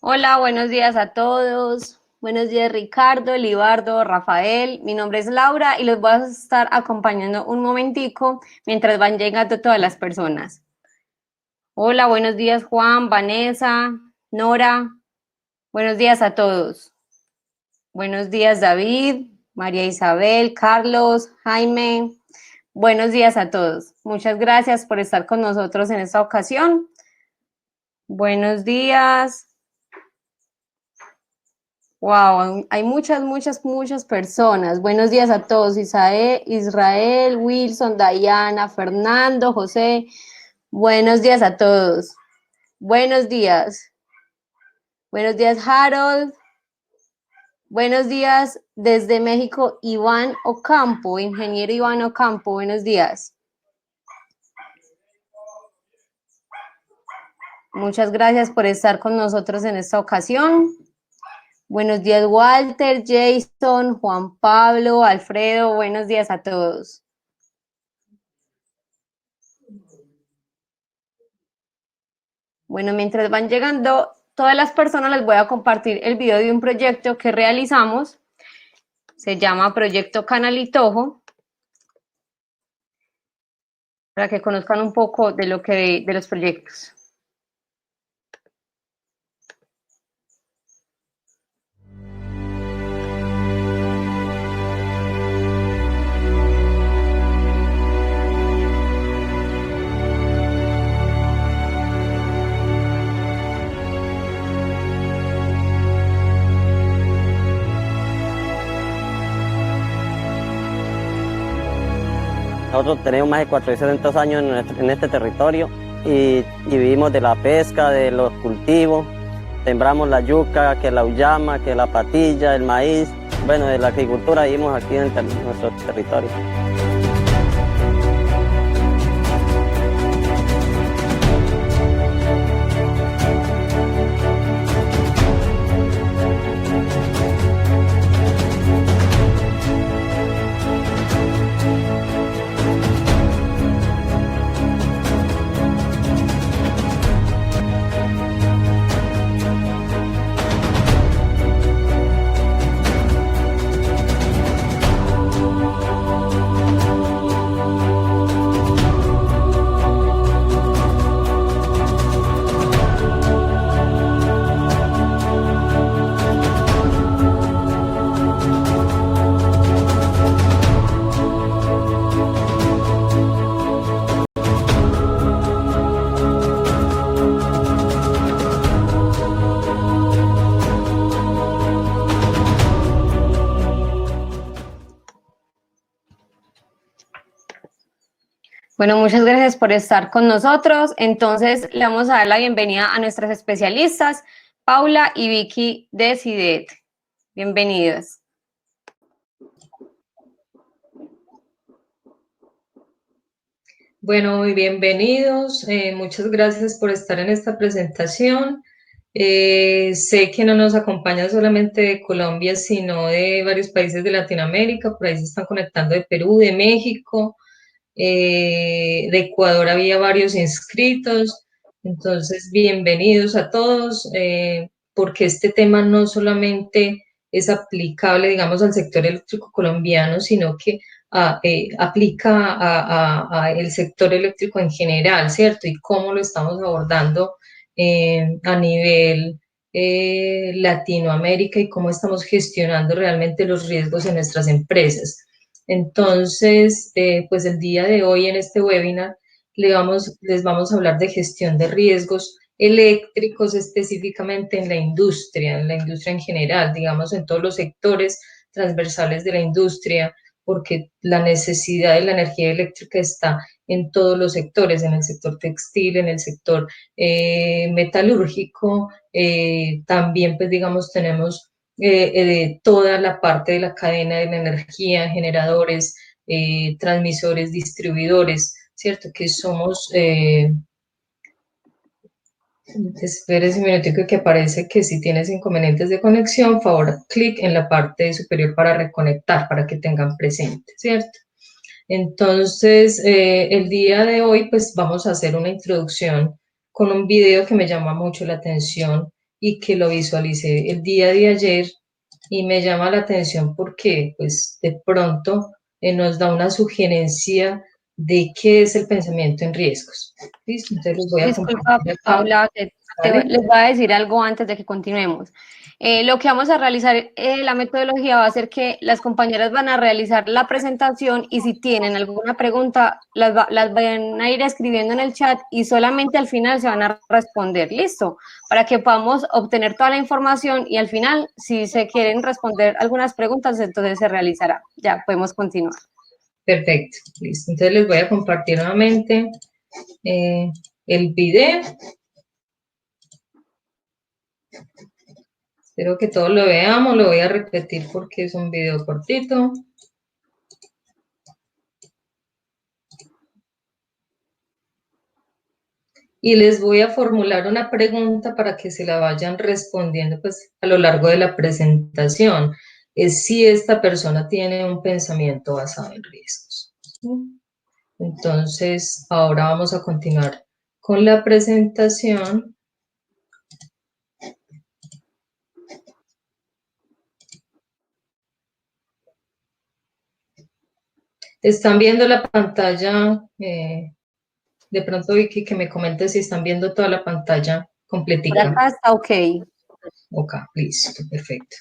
Hola, buenos días a todos. Buenos días, Ricardo, Libardo, Rafael. Mi nombre es Laura y los voy a estar acompañando un momentico mientras van llegando todas las personas. Hola, buenos días, Juan, Vanessa, Nora. Buenos días a todos. Buenos días, David, María Isabel, Carlos, Jaime. Buenos días a todos. Muchas gracias por estar con nosotros en esta ocasión. Buenos días. Wow, hay muchas personas. Buenos días a todos. Israel, Wilson, Dayana, Fernando, José. Buenos días a todos. Buenos días. Buenos días, Harold. Buenos días desde México, Iván Ocampo, ingeniero Iván Ocampo. Buenos días. Muchas gracias por estar con nosotros en esta ocasión. Buenos días, Walter, Jason, Juan Pablo, Alfredo. Buenos días a todos. Bueno, mientras van llegando todas las personas, les voy a compartir el video de un proyecto que realizamos. Se llama Proyecto Canalitojo, para que conozcan un poco de de los proyectos. Nosotros tenemos más de 400 años en este territorio y vivimos de la pesca, de los cultivos. Sembramos la yuca, que la uyama, que la patilla, el maíz. Bueno, de la agricultura vivimos aquí en nuestro territorio. Bueno, muchas gracias por estar con nosotros. Entonces, le vamos a dar la bienvenida a nuestras especialistas, Paula y Vicky de CIDET. Bienvenidas. Bueno, muy bienvenidos. Muchas gracias por estar en esta presentación. Sé que no nos acompaña solamente de Colombia, sino de varios países de Latinoamérica. Por ahí se están conectando de Perú, de México, de Ecuador había varios inscritos. Entonces, bienvenidos a todos, porque este tema no solamente es aplicable, digamos, al sector eléctrico colombiano, sino que aplica a el sector eléctrico en general, ¿cierto? Y cómo lo estamos abordando a nivel Latinoamérica y cómo estamos gestionando realmente los riesgos en nuestras empresas. Entonces, pues el día de hoy en este webinar les vamos a hablar de gestión de riesgos eléctricos específicamente en la industria en general, digamos, en todos los sectores transversales de la industria, porque la necesidad de la energía eléctrica está en todos los sectores, en el sector textil, en el sector metalúrgico, también pues digamos tenemos toda la parte de la cadena de la energía, generadores, transmisores, distribuidores, ¿cierto? Que somos, espérese un minutico que aparece que si tienes inconvenientes de conexión, favor, clic en la parte superior para reconectar, para que tengan presente, ¿cierto? Entonces, el día de hoy, pues vamos a hacer una introducción con un video que me llama mucho la atención y que lo visualicé el día de ayer y me llama la atención porque pues de pronto nos da una sugerencia de qué es el pensamiento en riesgos. ¿Listo? Entonces les voy a Disculpa, compartir acá. Paula, ¿Vale? les voy a decir algo antes de que continuemos. Lo que vamos a realizar, la metodología va a ser que las compañeras van a realizar la presentación y si tienen alguna pregunta, las van a ir escribiendo en el chat y solamente al final se van a responder, ¿listo? Para que podamos obtener toda la información y al final, si se quieren responder algunas preguntas, entonces se realizará. Ya, podemos continuar. Perfecto, listo. Entonces les voy a compartir nuevamente el video. Espero que todos lo veamos, lo voy a repetir porque es un video cortito. Y les voy a formular una pregunta para que se la vayan respondiendo pues, a lo largo de la presentación. Es si esta persona tiene un pensamiento basado en riesgos. Entonces, ahora vamos a continuar con la presentación. ¿Están viendo la pantalla? De pronto, Vicky, que me comente si están viendo toda la pantalla Por completica. acá está ok. Ok, listo, perfecto.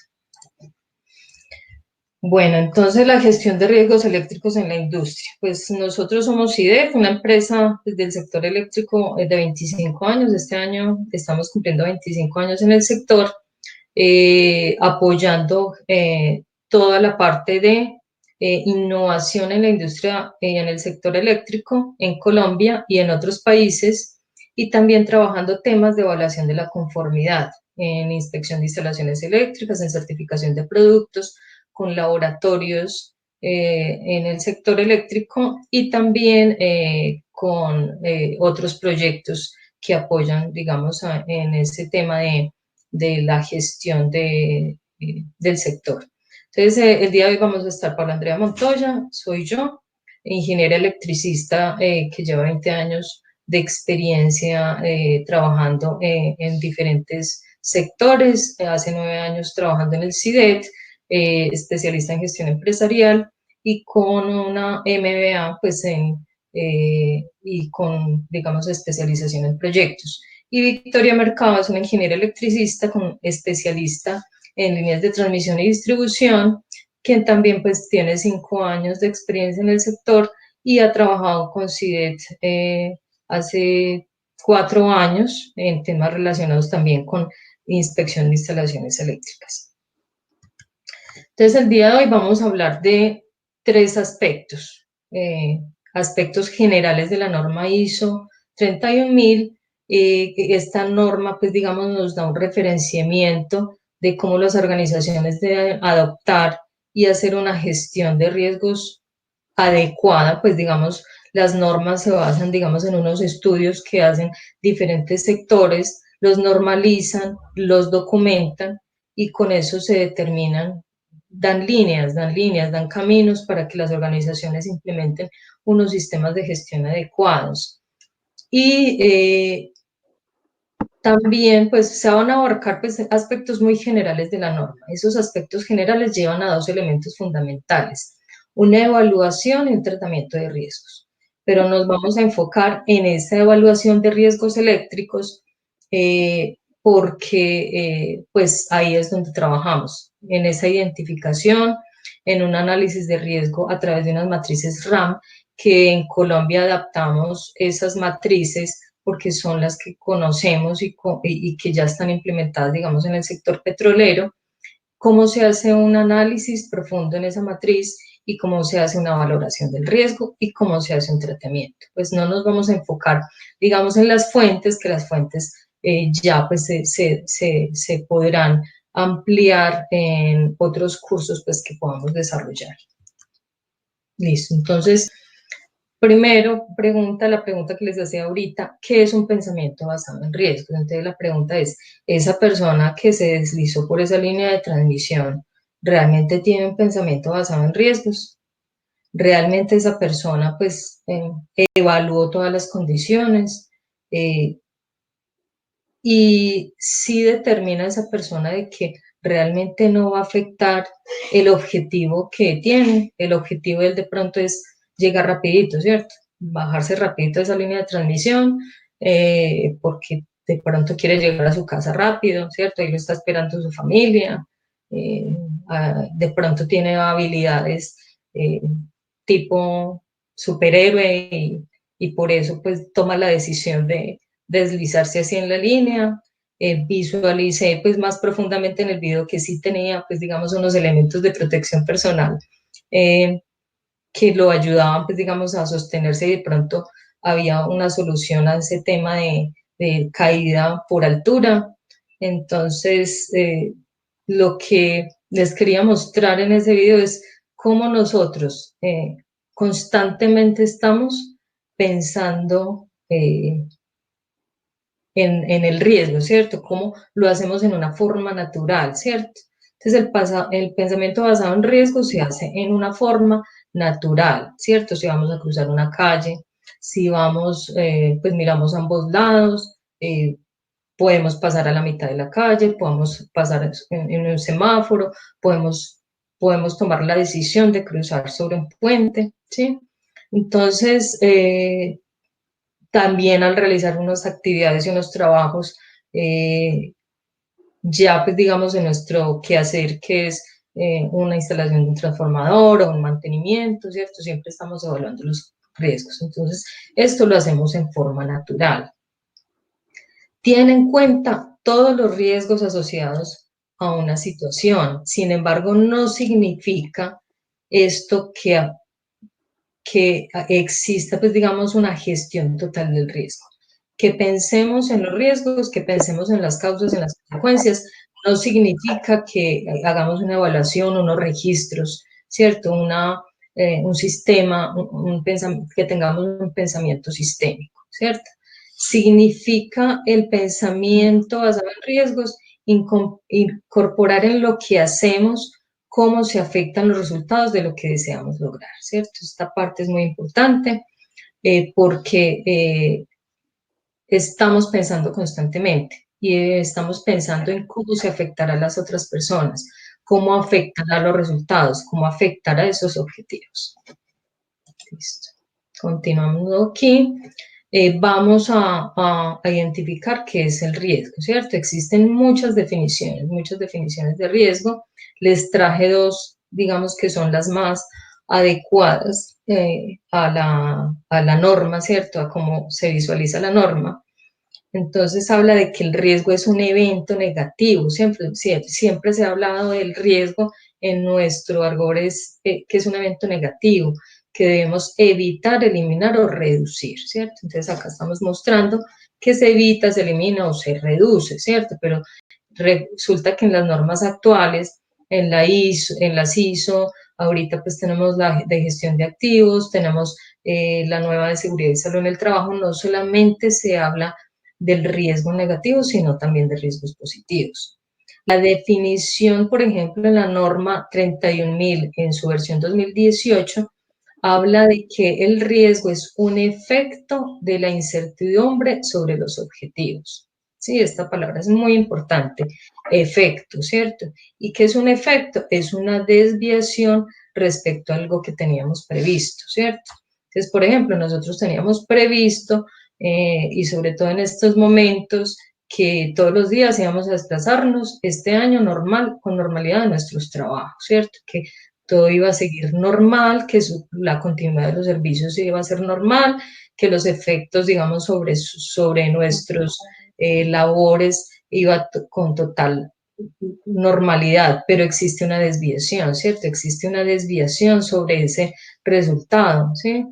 Bueno, entonces la gestión de riesgos eléctricos en la industria. Pues nosotros somos IDEF, una empresa del sector eléctrico de 25 años. Este año estamos cumpliendo 25 años en el sector, apoyando toda la parte de innovación en la industria y en el sector eléctrico en Colombia y en otros países, y también trabajando temas de evaluación de la conformidad en inspección de instalaciones eléctricas, en certificación de productos, con laboratorios en el sector eléctrico y también con otros proyectos que apoyan, digamos, en ese tema de la gestión del sector. Entonces, el día de hoy vamos a estar Paula Andrea Montoya, soy yo, ingeniera electricista que lleva 20 años de experiencia trabajando en diferentes sectores, hace 9 años trabajando en el CIDET, especialista en gestión empresarial y con una MBA pues y con, digamos, especialización en proyectos. Y Victoria Mercado es una ingeniera electricista con especialista en líneas de transmisión y distribución, quien también pues tiene 5 años de experiencia en el sector y ha trabajado con CIDET hace 4 años en temas relacionados también con inspección de instalaciones eléctricas. Entonces, el día de hoy vamos a hablar de 3 aspectos. Aspectos generales de la norma ISO 31000. Esta norma, pues digamos, nos da un referenciamiento de cómo las organizaciones deben adoptar y hacer una gestión de riesgos adecuada, pues digamos, las normas se basan, digamos, en unos estudios que hacen diferentes sectores, los normalizan, los documentan y con eso se determinan, dan caminos para que las organizaciones implementen unos sistemas de gestión adecuados. Y también pues se van a abarcar pues, aspectos muy generales de la norma. Esos aspectos generales llevan a 2 elementos fundamentales: una evaluación y un tratamiento de riesgos. Pero nos vamos a enfocar en esa evaluación de riesgos eléctricos porque pues ahí es donde trabajamos, en esa identificación, en un análisis de riesgo a través de unas matrices RAM, que en Colombia adaptamos esas matrices porque son las que conocemos y que ya están implementadas, digamos, en el sector petrolero. Cómo se hace un análisis profundo en esa matriz y cómo se hace una valoración del riesgo y cómo se hace un tratamiento. Pues no nos vamos a enfocar, digamos, en las fuentes, que las fuentes ya pues se podrán ampliar en otros cursos pues que podamos desarrollar. Listo, entonces, primero, la pregunta que les hacía ahorita: ¿qué es un pensamiento basado en riesgos? Entonces la pregunta es, ¿esa persona que se deslizó por esa línea de transmisión realmente tiene un pensamiento basado en riesgos? ¿Realmente esa persona pues evaluó todas las condiciones? y sí determina a esa persona de que realmente no va a afectar el objetivo que tiene. El objetivo de él de pronto es llegar rapidito, ¿cierto? Bajarse rapidito de esa línea de transmisión, porque de pronto quiere llegar a su casa rápido, ¿cierto? Ahí lo está esperando su familia, de pronto tiene habilidades tipo superhéroe y por eso pues toma la decisión de deslizarse así en la línea. Visualicé pues más profundamente en el video que sí tenía pues digamos unos elementos de protección personal eh, que lo ayudaban pues digamos a sostenerse y de pronto había una solución a ese tema de caída por altura. Entonces, lo que les quería mostrar en ese video es cómo nosotros constantemente estamos pensando en el riesgo, ¿cierto? Cómo lo hacemos en una forma natural, ¿cierto? Entonces, el pensamiento basado en riesgo se hace en una forma natural, ¿cierto? Si vamos a cruzar una calle, si vamos, pues miramos a ambos lados, podemos pasar a la mitad de la calle, podemos pasar en un semáforo, podemos tomar la decisión de cruzar sobre un puente, ¿sí? Entonces, también al realizar unas actividades y unos trabajos, ya pues digamos en nuestro quehacer, que es una instalación de un transformador o un mantenimiento, ¿cierto? Siempre estamos evaluando los riesgos. Entonces, esto lo hacemos en forma natural. Tiene en cuenta todos los riesgos asociados a una situación. Sin embargo, no significa esto que exista, pues digamos, una gestión total del riesgo. Que pensemos en los riesgos, que pensemos en las causas, en las consecuencias, no significa que hagamos una evaluación, unos registros, ¿cierto? Un sistema, que tengamos un pensamiento sistémico, ¿cierto? Significa el pensamiento basado en riesgos, incorporar en lo que hacemos cómo se afectan los resultados de lo que deseamos lograr, ¿cierto? Esta parte es muy importante porque estamos pensando constantemente y estamos pensando en cómo se afectará a las otras personas, cómo afectará a los resultados, cómo afectará a esos objetivos. Listo. Continuamos aquí. Vamos a identificar qué es el riesgo, ¿cierto? Existen muchas definiciones de riesgo. Les traje dos, digamos que son las más adecuadas a la norma, ¿cierto? A cómo se visualiza la norma. Entonces habla de que el riesgo es un evento negativo, siempre se ha hablado del riesgo en nuestro argot, que es un evento negativo, que debemos evitar, eliminar o reducir, ¿cierto? Entonces acá estamos mostrando que se evita, se elimina o se reduce, ¿cierto? Pero resulta que en las normas actuales, en las ISO, ahorita pues tenemos la de gestión de activos, tenemos la nueva de seguridad y salud en el trabajo, no solamente se habla del riesgo negativo, sino también de riesgos positivos. La definición, por ejemplo, en la norma 31.000 en su versión 2018, habla de que el riesgo es un efecto de la incertidumbre sobre los objetivos. Sí, esta palabra es muy importante, efecto, ¿cierto? ¿Y qué es un efecto? Es una desviación respecto a algo que teníamos previsto, ¿cierto? Entonces, por ejemplo, nosotros teníamos previsto y sobre todo en estos momentos que todos los días íbamos a desplazarnos este año normal, con normalidad de nuestros trabajos, ¿cierto? Que todo iba a seguir normal, que la continuidad de los servicios iba a ser normal, que los efectos, digamos, sobre nuestros labores iba con total normalidad, pero existe una desviación, ¿cierto? Existe una desviación sobre ese resultado, ¿sí?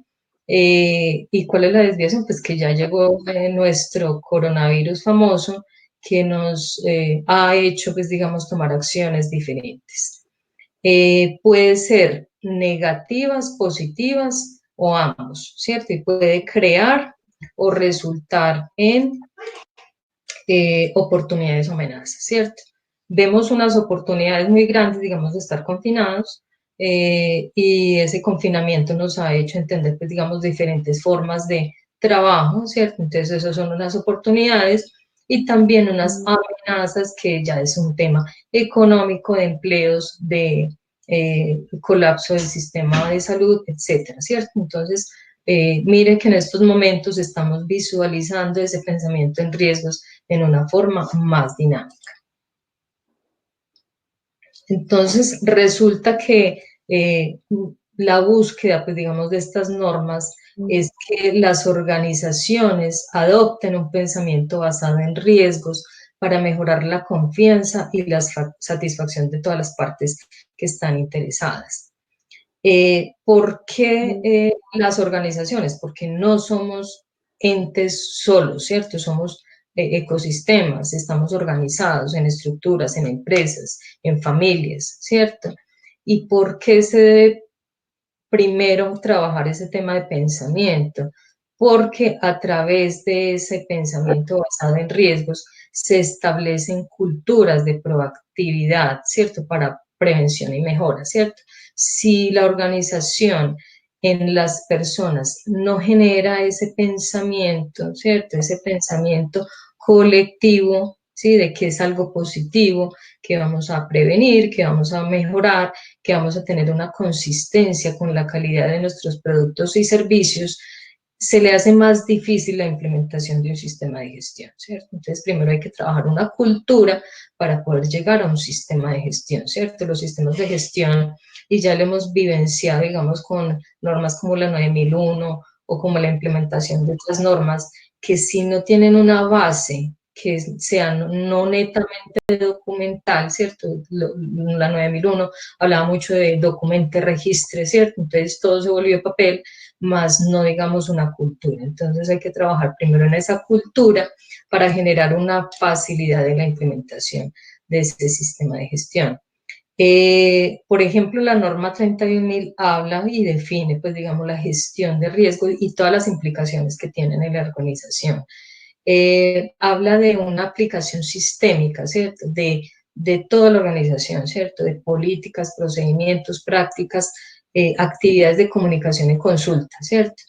¿Y cuál es la desviación? Pues que ya llegó nuestro coronavirus famoso que nos ha hecho, pues digamos, tomar acciones diferentes. Puede ser negativas, positivas o ambos, ¿cierto? Y puede crear o resultar en oportunidades o amenazas, ¿cierto? Vemos unas oportunidades muy grandes, digamos, de estar confinados y ese confinamiento nos ha hecho entender, pues, digamos, diferentes formas de trabajo, ¿cierto? Entonces, esas son unas oportunidades y también unas amenazas que ya es un tema económico, de empleos, de colapso del sistema de salud, etcétera, ¿cierto? Entonces, mire que en estos momentos estamos visualizando ese pensamiento en riesgos en una forma más dinámica. Entonces, resulta que la búsqueda, pues digamos, de estas normas es que las organizaciones adopten un pensamiento basado en riesgos para mejorar la confianza y la satisfacción de todas las partes que están interesadas. ¿Por qué las organizaciones? Porque no somos entes solos, ¿cierto? Somos ecosistemas, estamos organizados en estructuras, en empresas, en familias, ¿cierto? ¿Y por qué se debe primero trabajar ese tema de pensamiento? Porque a través de ese pensamiento basado en riesgos se establecen culturas de proactividad, ¿cierto? Para prevención y mejora, ¿cierto? Si la organización en las personas no genera ese pensamiento, ¿cierto? Ese pensamiento colectivo, ¿sí? De que es algo positivo, que vamos a prevenir, que vamos a mejorar, que vamos a tener una consistencia con la calidad de nuestros productos y servicios, se le hace más difícil la implementación de un sistema de gestión, ¿cierto? Entonces, primero hay que trabajar una cultura para poder llegar a un sistema de gestión, ¿cierto? Los sistemas de gestión, y ya lo hemos vivenciado, digamos, con normas como la 9001 o como la implementación de otras normas, que si no tienen una base que sea no netamente documental, ¿cierto? La 9001 hablaba mucho de documente, registre, ¿cierto? Entonces todo se volvió papel, más no digamos una cultura. Entonces hay que trabajar primero en esa cultura para generar una facilidad en la implementación de este sistema de gestión. Por ejemplo, la norma 31.000 habla y define, pues digamos, la gestión de riesgos y todas las implicaciones que tienen en la organización. Habla de una aplicación sistémica, ¿cierto? De toda la organización, ¿cierto? De políticas, procedimientos, prácticas, actividades de comunicación y consulta, ¿cierto?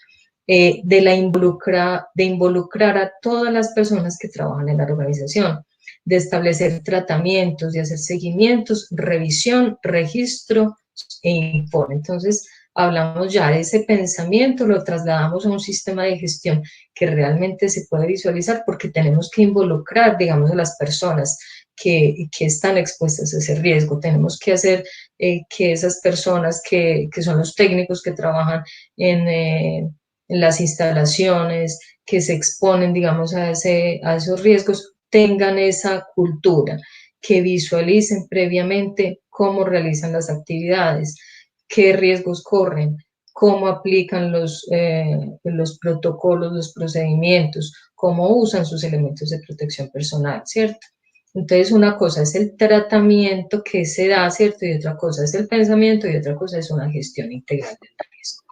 De involucrar a todas las personas que trabajan en la organización, de establecer tratamientos, de hacer seguimientos, revisión, registro e informe. Entonces, hablamos ya de ese pensamiento, lo trasladamos a un sistema de gestión que realmente se puede visualizar porque tenemos que involucrar, digamos, a las personas que están expuestas a ese riesgo. Tenemos que hacer que esas personas que son los técnicos que trabajan en las instalaciones, que se exponen, digamos, a esos riesgos, tengan esa cultura, que visualicen previamente cómo realizan las actividades, qué riesgos corren, cómo aplican los protocolos, los procedimientos, cómo usan sus elementos de protección personal, ¿cierto? Entonces, una cosa es el tratamiento que se da, ¿cierto? Y otra cosa es el pensamiento y otra cosa es una gestión integral del riesgo.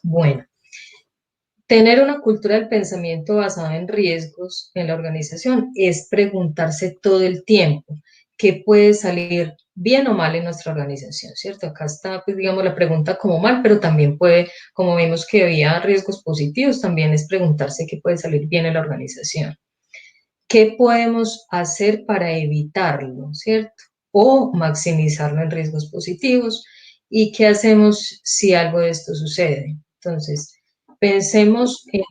Bueno, tener una cultura del pensamiento basada en riesgos en la organización es preguntarse todo el tiempo qué puede salir bien o mal en nuestra organización, ¿cierto? Acá está, pues, digamos, la pregunta como mal, pero también puede, como vimos que había riesgos positivos, también es preguntarse qué puede salir bien en la organización. ¿Qué podemos hacer para evitarlo, ¿cierto? O maximizarlo en riesgos positivos. ¿Y qué hacemos si algo de esto sucede? Entonces, pensemos en,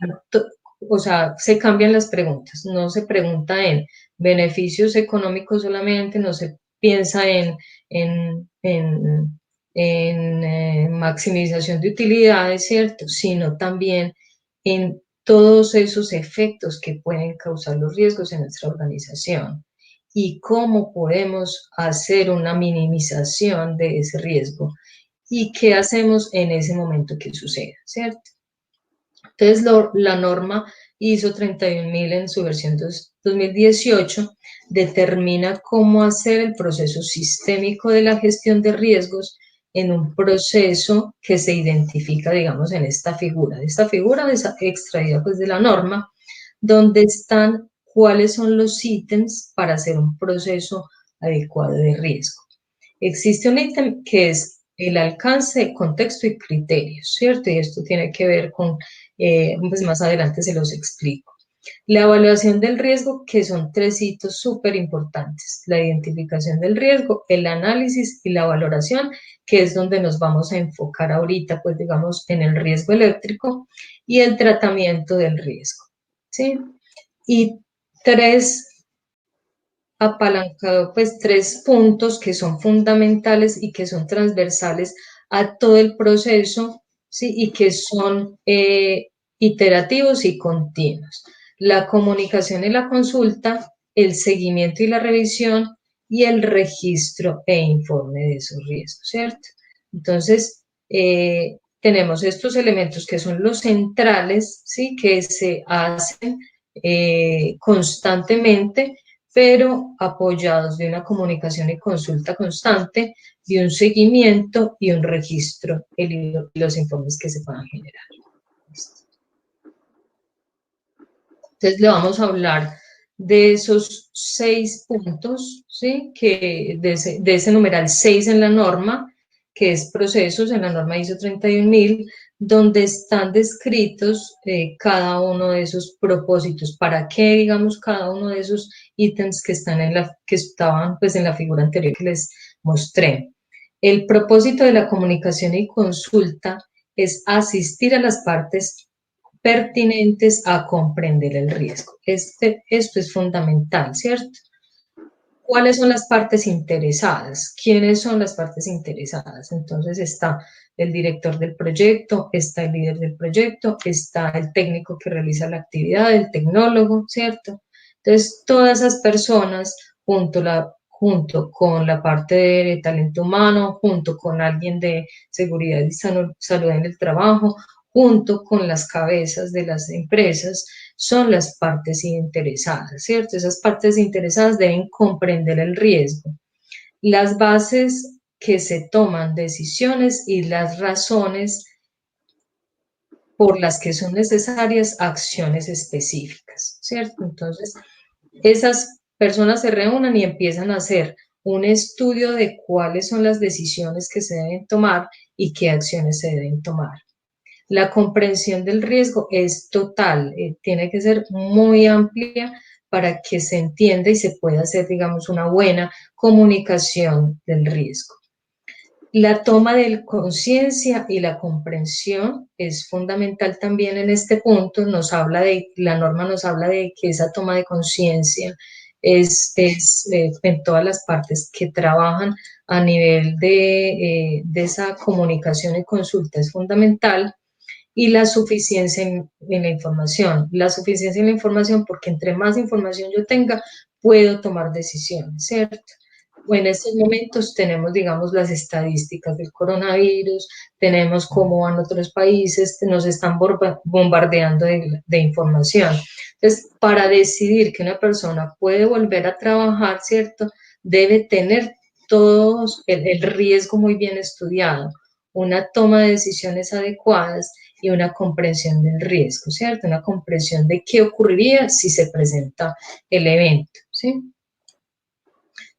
o sea, se cambian las preguntas, no se pregunta en beneficios económicos solamente, no se piensa en maximización de utilidades, ¿cierto? Sino también en todos esos efectos que pueden causar los riesgos en nuestra organización y cómo podemos hacer una minimización de ese riesgo y qué hacemos en ese momento que suceda, ¿cierto? Entonces, la norma ISO 31000 en su versión 2018 determina cómo hacer el proceso sistémico de la gestión de riesgos en un proceso que se identifica, digamos, en esta figura. Esta figura es extraída pues de la norma, donde están cuáles son los ítems para hacer un proceso adecuado de riesgo. Existe un ítem que es el alcance, contexto y criterios, ¿cierto? Y esto tiene que ver con, pues más adelante se los explico. La evaluación del riesgo, que son 3 hitos súper importantes: la identificación del riesgo, el análisis y la valoración, que es donde nos vamos a enfocar ahorita, pues digamos, en el riesgo eléctrico y el tratamiento del riesgo, ¿sí? Y 3 apalancado, pues 3 puntos que son fundamentales y que son transversales a todo el proceso, ¿sí? Y que son iterativos y continuos: la comunicación y la consulta, el seguimiento y la revisión, y el registro e informe de esos riesgos, ¿cierto? Entonces, tenemos estos elementos que son los centrales, ¿sí? Que se hacen constantemente, pero apoyados de una comunicación y consulta constante, de un seguimiento y un registro de los informes que se puedan generar. Entonces le vamos a hablar de esos 6 puntos, ¿sí? Que de ese numeral 6 en la norma, que es procesos, en la norma ISO 31000, donde están descritos cada uno de esos propósitos, para qué, digamos, cada uno de esos ítems que estaban pues en la figura anterior que les mostré. El propósito de la comunicación y consulta es asistir a las partes pertinentes a comprender el riesgo. Esto es fundamental, ¿cierto? ¿Cuáles son las partes interesadas? ¿Quiénes son las partes interesadas? Entonces está el director del proyecto, está el líder del proyecto, está el técnico que realiza la actividad, el tecnólogo, ¿cierto? Entonces, todas esas personas, junto con la parte de talento humano, junto con alguien de seguridad y salud en el trabajo, junto con las cabezas de las empresas, son las partes interesadas, ¿cierto? Esas partes interesadas deben comprender el riesgo, las bases que se toman decisiones y las razones por las que son necesarias acciones específicas, ¿cierto? Entonces, esas personas se reúnen y empiezan a hacer un estudio de cuáles son las decisiones que se deben tomar y qué acciones se deben tomar. La comprensión del riesgo es total, tiene que ser muy amplia para que se entienda y se pueda hacer, digamos, una buena comunicación del riesgo. La toma de conciencia y la comprensión es fundamental también en este punto. La norma nos habla de que esa toma de conciencia es en todas las partes que trabajan a nivel de esa comunicación y consulta es fundamental. Y la suficiencia en la información. La suficiencia en la información, porque entre más información yo tenga, puedo tomar decisiones, ¿cierto? En estos momentos tenemos, digamos, las estadísticas del coronavirus, tenemos cómo van otros países, nos están bombardeando de información. Entonces, para decidir que una persona puede volver a trabajar, ¿cierto? Debe tener todos el riesgo muy bien estudiado, una toma de decisiones adecuadas y una comprensión del riesgo, ¿cierto? Una comprensión de qué ocurriría si se presenta el evento, ¿sí?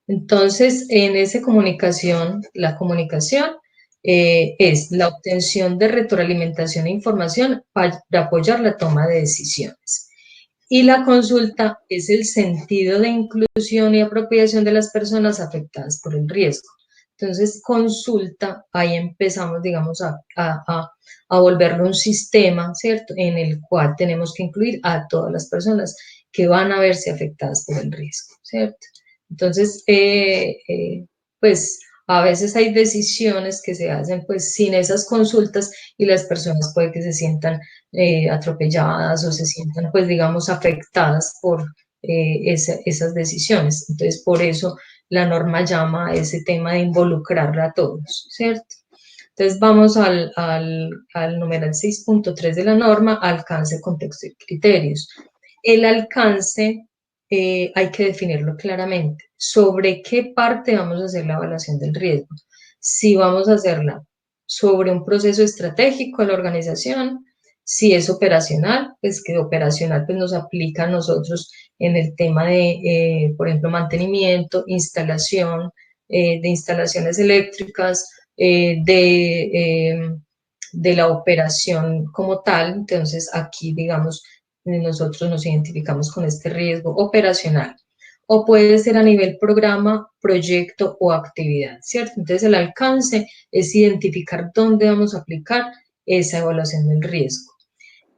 Entonces, en esa comunicación, la comunicación es la obtención de retroalimentación e información para apoyar la toma de decisiones. Y la consulta es el sentido de inclusión y apropiación de las personas afectadas por el riesgo. Entonces, consulta, ahí empezamos, digamos, a volverlo un sistema, ¿cierto? En el cual tenemos que incluir a todas las personas que van a verse afectadas por el riesgo, ¿cierto? Entonces, pues a veces hay decisiones que se hacen pues sin esas consultas y las personas puede que se sientan atropelladas o se sientan pues digamos afectadas por esas decisiones. Entonces, por eso la norma llama a ese tema de involucrar a todos, ¿cierto? Entonces vamos al numeral 6.3 de la norma: alcance, contexto y criterios. El alcance hay que definirlo claramente. ¿Sobre qué parte vamos a hacer la evaluación del riesgo? Si vamos a hacerla sobre un proceso estratégico de la organización, si es operacional, pues que operacional pues nos aplica a nosotros en el tema de, por ejemplo, mantenimiento, instalación de instalaciones eléctricas, de la operación como tal. Entonces aquí, digamos, nosotros nos identificamos con este riesgo operacional. O puede ser a nivel programa, proyecto o actividad, ¿cierto? Entonces el alcance es identificar dónde vamos a aplicar esa evaluación del riesgo.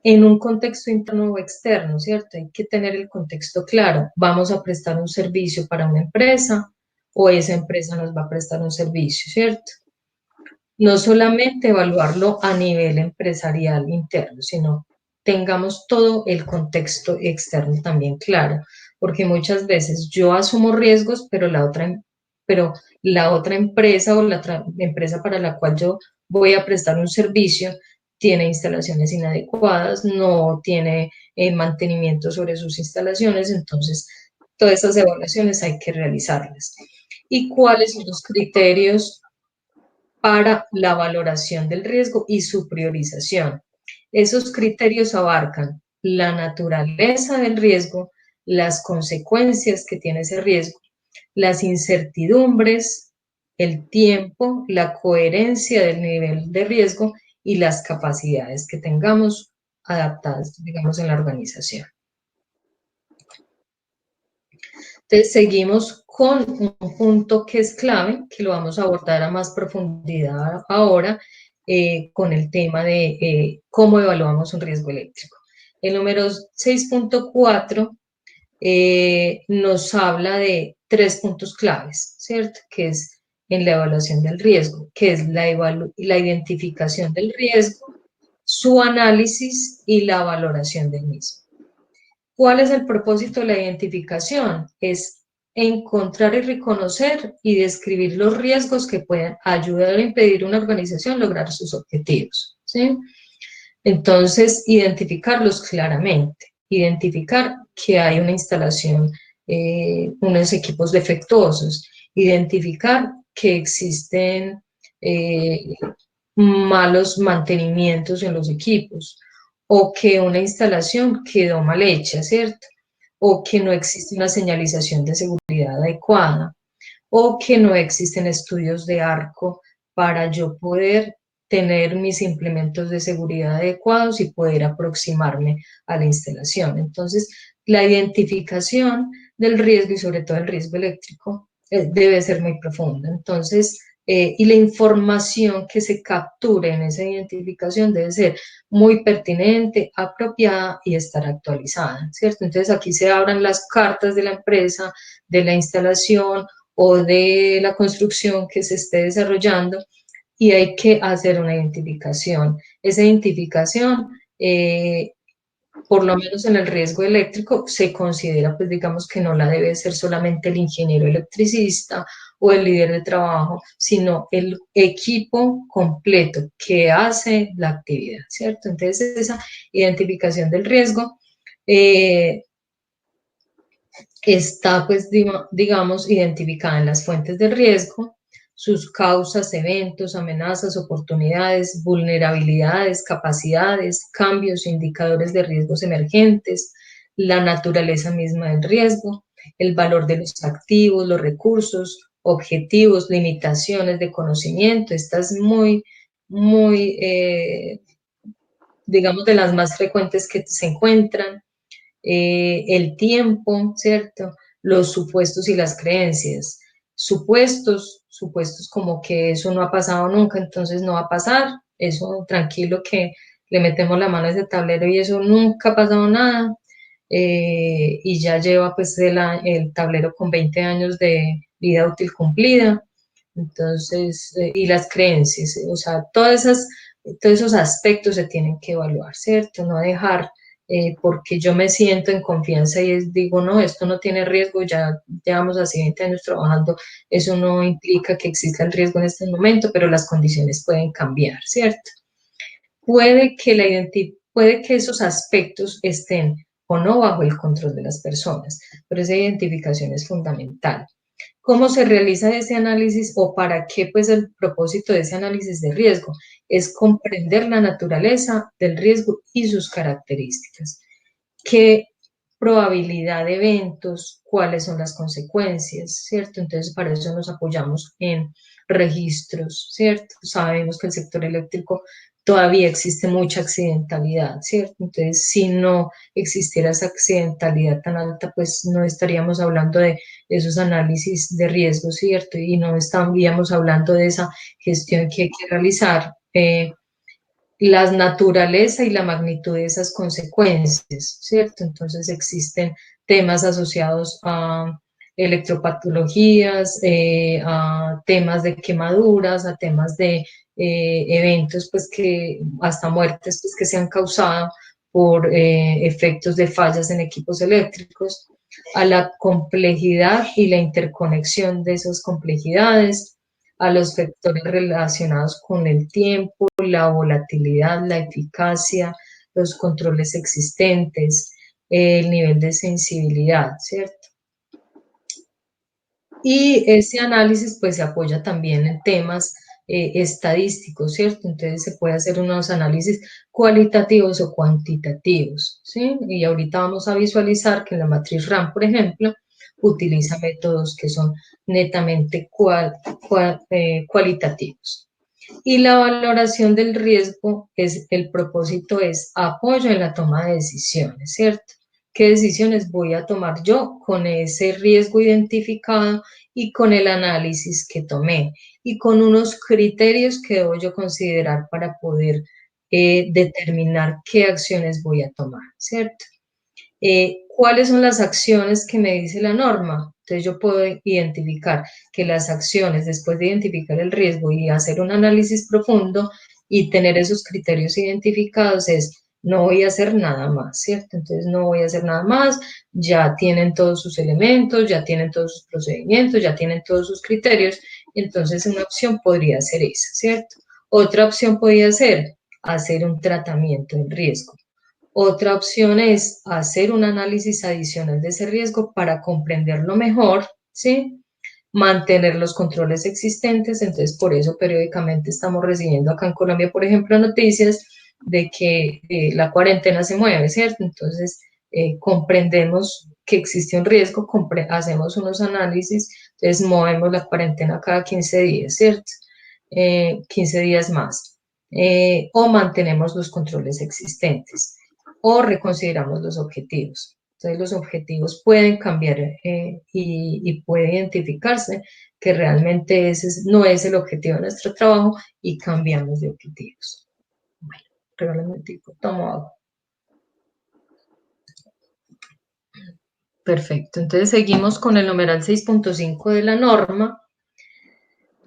En un contexto interno o externo, ¿cierto? Hay que tener el contexto claro. ¿Vamos a prestar un servicio para una empresa o esa empresa nos va a prestar un servicio, ¿cierto? No solamente evaluarlo a nivel empresarial interno, sino tengamos todo el contexto externo también claro, porque muchas veces yo asumo riesgos, pero la otra empresa o la empresa para la cual yo voy a prestar un servicio tiene instalaciones inadecuadas, no tiene mantenimiento sobre sus instalaciones, entonces todas esas evaluaciones hay que realizarlas. ¿Y cuáles son los criterios para la valoración del riesgo y su priorización? Esos criterios abarcan la naturaleza del riesgo, las consecuencias que tiene ese riesgo, las incertidumbres, el tiempo, la coherencia del nivel de riesgo y las capacidades que tengamos adaptadas, digamos, en la organización. Entonces, seguimos con un punto que es clave, que lo vamos a abordar a más profundidad ahora, con el tema de cómo evaluamos un riesgo eléctrico. El número 6.4 nos habla de 3 puntos claves, ¿cierto? Que es en la evaluación del riesgo, que es la identificación del riesgo, su análisis y la valoración del mismo. ¿Cuál es el propósito de la identificación? Es encontrar y reconocer y describir los riesgos que pueden ayudar a impedir a una organización lograr sus objetivos, ¿sí? Entonces, identificarlos claramente, identificar que hay una instalación, unos equipos defectuosos, identificar que existen malos mantenimientos en los equipos, o que una instalación quedó mal hecha, ¿cierto? O que no existe una señalización de seguridad adecuada, o que no existen estudios de arco para yo poder tener mis implementos de seguridad adecuados y poder aproximarme a la instalación. Entonces, la identificación del riesgo y sobre todo el riesgo eléctrico debe ser muy profunda. Entonces, y la información que se capture en esa identificación debe ser muy pertinente, apropiada y estar actualizada, ¿cierto? Entonces, aquí se abran las cartas de la empresa, de la instalación o de la construcción que se esté desarrollando y hay que hacer una identificación. Esa identificación, por lo menos en el riesgo eléctrico, se considera, pues digamos que no la debe ser solamente el ingeniero electricista o el líder de trabajo, sino el equipo completo que hace la actividad, ¿cierto? Entonces, esa identificación del riesgo está, pues, digamos, identificada en las fuentes de riesgo, sus causas, eventos, amenazas, oportunidades, vulnerabilidades, capacidades, cambios, indicadores de riesgos emergentes, la naturaleza misma del riesgo, el valor de los activos, los recursos, objetivos, limitaciones de conocimiento. Esta es digamos, de las más frecuentes que se encuentran. El tiempo, ¿cierto? Los supuestos y las creencias. Supuestos como que eso no ha pasado nunca, entonces no va a pasar, eso tranquilo que le metemos la mano a ese tablero y eso nunca ha pasado nada, y ya lleva pues el tablero con 20 años de vida útil cumplida. Entonces, y las creencias, o sea, todos esos aspectos se tienen que evaluar, ¿cierto? No dejar porque yo me siento en confianza y digo, no, esto no tiene riesgo, ya llevamos así 20 años trabajando, eso no implica que exista el riesgo en este momento, pero las condiciones pueden cambiar, ¿cierto? Puede que esos aspectos estén o no bajo el control de las personas, pero esa identificación es fundamental. ¿Cómo se realiza ese análisis o para qué? Pues el propósito de ese análisis de riesgo es comprender la naturaleza del riesgo y sus características. ¿Qué probabilidad de eventos? ¿Cuáles son las consecuencias? ¿Cierto? Entonces, para eso nos apoyamos en registros, ¿cierto? Sabemos que el sector eléctrico todavía existe mucha accidentalidad, ¿cierto? Entonces, si no existiera esa accidentalidad tan alta, pues no estaríamos hablando de esos análisis de riesgo, ¿cierto? Y no estaríamos hablando de esa gestión que hay que realizar. La naturaleza y la magnitud de esas consecuencias, ¿cierto? Entonces existen temas asociados a electropatologías, a temas de quemaduras, a temas de eventos, pues que hasta muertes, pues que se han causado por efectos de fallas en equipos eléctricos, a la complejidad y la interconexión de esas complejidades, a los factores relacionados con el tiempo, la volatilidad, la eficacia, los controles existentes, el nivel de sensibilidad, ¿cierto? Y ese análisis pues se apoya también en temas estadísticos, ¿cierto? Entonces se puede hacer unos análisis cualitativos o cuantitativos, ¿sí? Y ahorita vamos a visualizar que en la matriz RAM, por ejemplo, utiliza métodos que son netamente cualitativos. Y la valoración del riesgo, el propósito es apoyo en la toma de decisiones, ¿cierto? ¿Qué decisiones voy a tomar yo con ese riesgo identificado y con el análisis que tomé? Y con unos criterios que debo yo considerar para poder determinar qué acciones voy a tomar, ¿cierto? ¿Cuáles son las acciones que me dice la norma? Entonces yo puedo identificar que las acciones, después de identificar el riesgo y hacer un análisis profundo y tener esos criterios identificados, es no voy a hacer nada más, ¿cierto? Entonces no voy a hacer nada más, ya tienen todos sus elementos, ya tienen todos sus procedimientos, ya tienen todos sus criterios, entonces una opción podría ser esa, ¿cierto? Otra opción podría ser hacer un tratamiento del riesgo. Otra opción es hacer un análisis adicional de ese riesgo para comprenderlo mejor, ¿sí? Mantener los controles existentes, entonces por eso periódicamente estamos recibiendo acá en Colombia, por ejemplo, noticias de que la cuarentena se mueve, ¿cierto? Entonces comprendemos que existe un riesgo, hacemos unos análisis, entonces movemos la cuarentena cada 15 días, ¿cierto? 15 días más. O mantenemos los controles existentes o reconsideramos los objetivos. Entonces los objetivos pueden cambiar y puede identificarse que realmente ese no es el objetivo de nuestro trabajo y cambiamos de objetivos. Bueno, regálame un tiempo, tomo agua. Perfecto, entonces seguimos con el numeral 6.5 de la norma,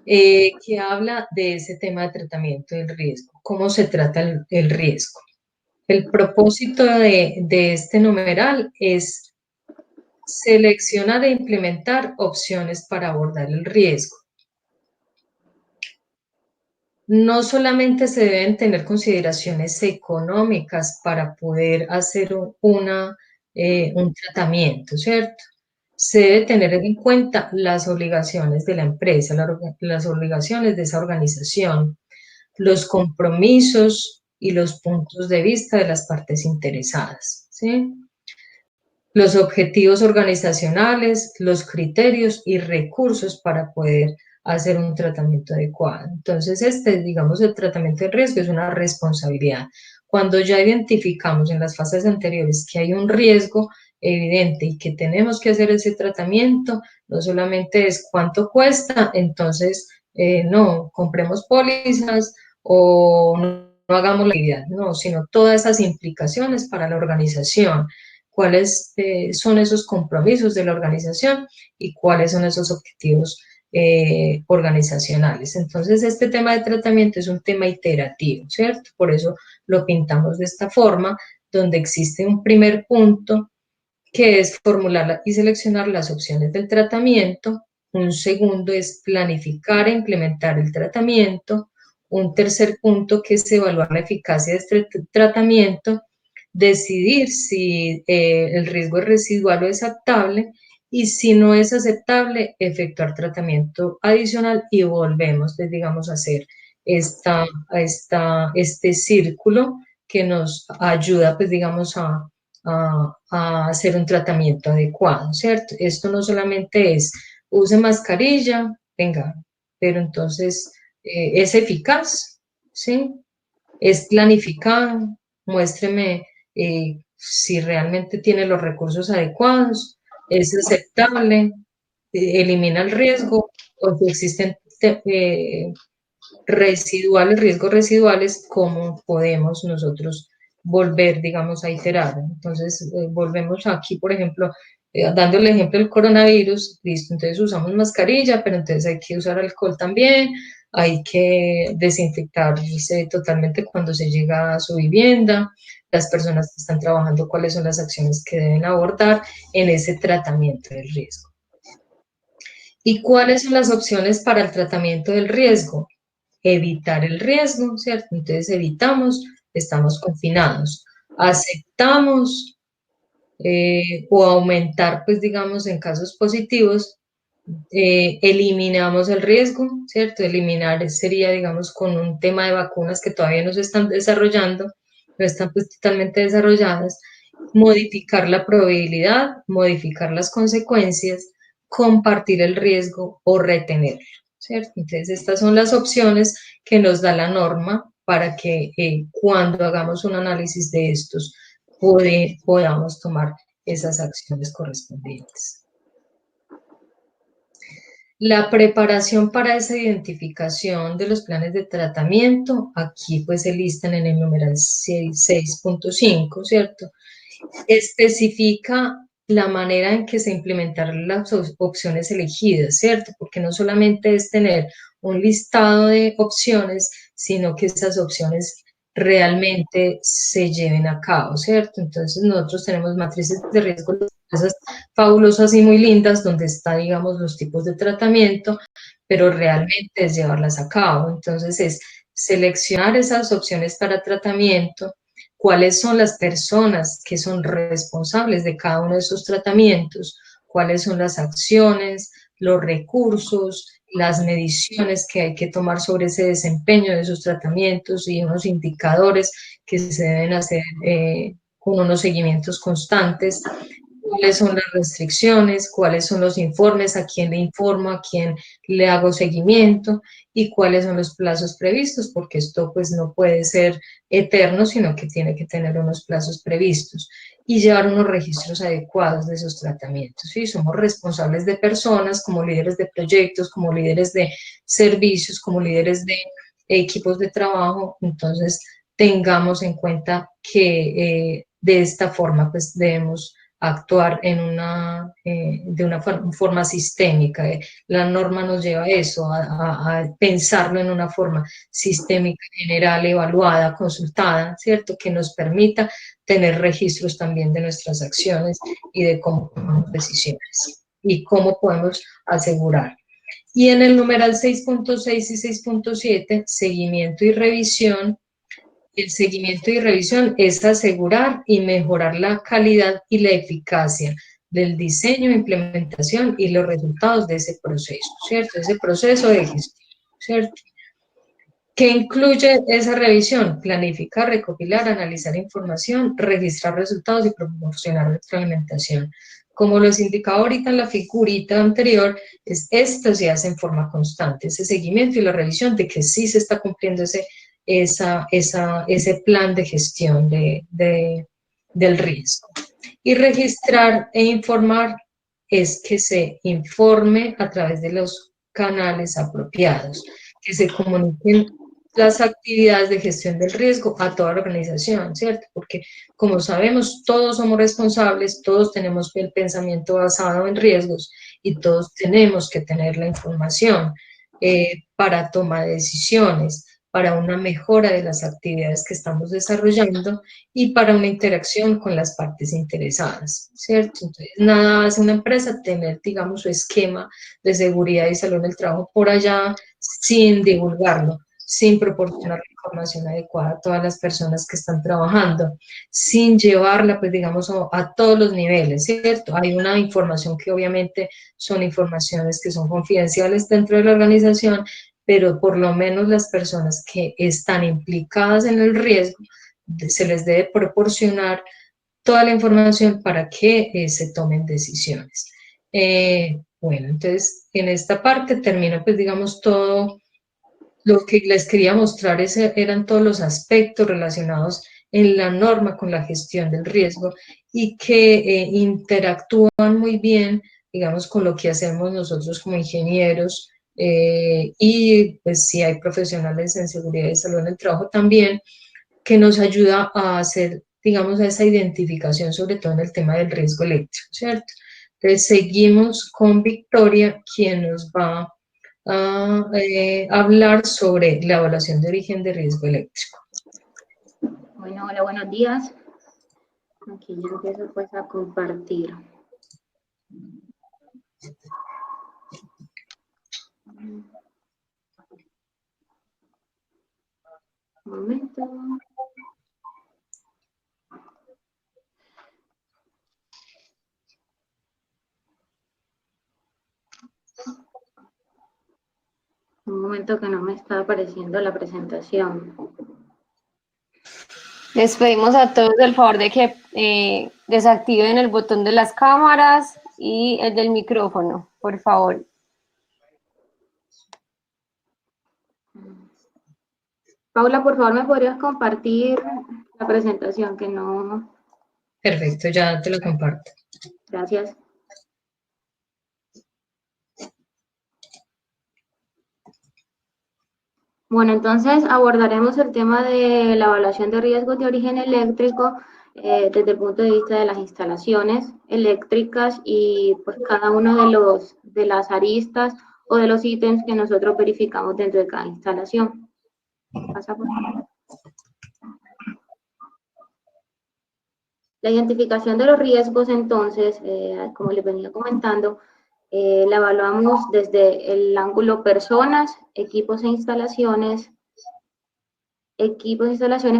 que habla de ese tema de tratamiento del riesgo. ¿Cómo se trata el riesgo? El propósito de este numeral es seleccionar e implementar opciones para abordar el riesgo. No solamente se deben tener consideraciones económicas para poder hacer un tratamiento, ¿cierto? Se debe tener en cuenta las obligaciones de la empresa, las obligaciones de esa organización, los compromisos y los puntos de vista de las partes interesadas, ¿sí? Los objetivos organizacionales, los criterios y recursos para poder hacer un tratamiento adecuado. Entonces, digamos, el tratamiento de riesgo es una responsabilidad. Cuando ya identificamos en las fases anteriores que hay un riesgo evidente y que tenemos que hacer ese tratamiento, no solamente es cuánto cuesta, entonces no compremos pólizas o no hagamos la actividad, no, sino todas esas implicaciones para la organización, cuáles son esos compromisos de la organización y cuáles son esos objetivos organizacionales. Entonces, este tema de tratamiento es un tema iterativo, ¿cierto? Por eso lo pintamos de esta forma, donde existe un primer punto que es formular y seleccionar las opciones del tratamiento. Un segundo es planificar e implementar el tratamiento. Un tercer punto que es evaluar la eficacia de este tratamiento, decidir si el riesgo es residual o es aceptable y si no es aceptable, efectuar tratamiento adicional y volvemos, digamos, a hacer este círculo que nos ayuda, pues, digamos, a hacer un tratamiento adecuado, ¿cierto? Esto no solamente es use mascarilla, venga, pero entonces es eficaz, ¿sí? es planificada, muéstreme si realmente tiene los recursos adecuados, es aceptable, elimina el riesgo, o si existen riesgos residuales, cómo podemos nosotros volver, digamos, a iterar. Entonces, volvemos aquí, por ejemplo, dando el ejemplo del coronavirus, listo, entonces usamos mascarilla, pero entonces hay que usar alcohol también, hay que desinfectarse totalmente cuando se llega a su vivienda, las personas que están trabajando, cuáles son las acciones que deben abordar en ese tratamiento del riesgo. ¿Y cuáles son las opciones para el tratamiento del riesgo? Evitar el riesgo, ¿cierto? Entonces evitamos, estamos confinados. Aceptamos o aumentar, pues digamos, en casos positivos, eliminamos el riesgo, ¿cierto? Eliminar sería, digamos, con un tema de vacunas que todavía no se están desarrollando, no están pues totalmente desarrolladas, modificar la probabilidad, modificar las consecuencias, compartir el riesgo o retenerlo, ¿cierto? Entonces, estas son las opciones que nos da la norma para que cuando hagamos un análisis de estos podamos tomar esas acciones correspondientes. La preparación para esa identificación de los planes de tratamiento, aquí pues se listan en el numeral 6.5, ¿cierto? Especifica la manera en que se implementarán las opciones elegidas, ¿cierto? Porque no solamente es tener un listado de opciones, sino que esas opciones realmente se lleven a cabo, ¿cierto? Entonces nosotros tenemos matrices de riesgo, esas fabulosas y muy lindas, donde está, digamos, los tipos de tratamiento, pero realmente es llevarlas a cabo. Entonces es seleccionar esas opciones para tratamiento, cuáles son las personas que son responsables de cada uno de esos tratamientos, cuáles son las acciones, los recursos, las mediciones que hay que tomar sobre ese desempeño de esos tratamientos y unos indicadores que se deben hacer con unos seguimientos constantes, cuáles son las restricciones, cuáles son los informes, a quién le informo, a quién le hago seguimiento y cuáles son los plazos previstos, porque esto pues no puede ser eterno, sino que tiene que tener unos plazos previstos y llevar unos registros adecuados de esos tratamientos. ¿Sí? Somos responsables de personas, como líderes de proyectos, como líderes de servicios, como líderes de equipos de trabajo, entonces tengamos en cuenta que de esta forma pues debemos actuar de una forma sistémica. La norma nos lleva a eso, a pensarlo en una forma sistémica, general, evaluada, consultada, ¿cierto? Que nos permita tener registros también de nuestras acciones y de cómo tomamos decisiones y cómo podemos asegurar. Y en el numeral 6.6 y 6.7, seguimiento y revisión. El seguimiento y revisión es asegurar y mejorar la calidad y la eficacia del diseño, implementación y los resultados de ese proceso, ¿cierto? Ese proceso de gestión, ¿cierto? ¿Qué incluye esa revisión? Planificar, recopilar, analizar información, registrar resultados y proporcionar retroalimentación. Como les indicaba ahorita en la figurita anterior, esto se hace en forma constante, ese seguimiento y la revisión de que sí se está cumpliendo ese plan de gestión del riesgo. Y registrar e informar es que se informe a través de los canales apropiados, que se comuniquen las actividades de gestión del riesgo a toda la organización, ¿cierto? Porque como sabemos, todos somos responsables, todos tenemos el pensamiento basado en riesgos y todos tenemos que tener la información para toma de decisiones, para una mejora de las actividades que estamos desarrollando y para una interacción con las partes interesadas, ¿cierto? Entonces, nada hace una empresa tener, digamos, su esquema de seguridad y salud en el trabajo por allá sin divulgarlo, sin proporcionar la información adecuada a todas las personas que están trabajando, sin llevarla, pues, digamos, a todos los niveles, ¿cierto? Hay una información que obviamente son informaciones que son confidenciales dentro de la organización, pero por lo menos las personas que están implicadas en el riesgo, se les debe proporcionar toda la información para que se tomen decisiones. Bueno, entonces en esta parte termino pues digamos todo Lo que les quería mostrar eran todos los aspectos relacionados en la norma con la gestión del riesgo y que interactúan muy bien, digamos, con lo que hacemos nosotros como ingenieros y pues si hay profesionales en seguridad y salud en el trabajo también, que nos ayuda a hacer, digamos, esa identificación, sobre todo en el tema del riesgo eléctrico, ¿cierto? Entonces seguimos con Victoria, quien nos va a hablar sobre la evaluación de origen de riesgo eléctrico. Bueno, hola, buenos días. Aquí ya empiezo pues a compartir. Un momento. Un momento que no me está apareciendo la presentación. Les pedimos a todos el favor de que desactiven el botón de las cámaras y el del micrófono, por favor. Paula, por favor, ¿me podrías compartir la presentación? Que no... Perfecto, ya te lo comparto. Gracias. Bueno, entonces abordaremos el tema de la evaluación de riesgos de origen eléctrico desde el punto de vista de las instalaciones eléctricas y pues cada uno de las aristas o de los ítems que nosotros verificamos dentro de cada instalación. Pasa, por favor. La identificación de los riesgos, entonces, como les venía comentando, la evaluamos desde el ángulo personas, equipos e instalaciones,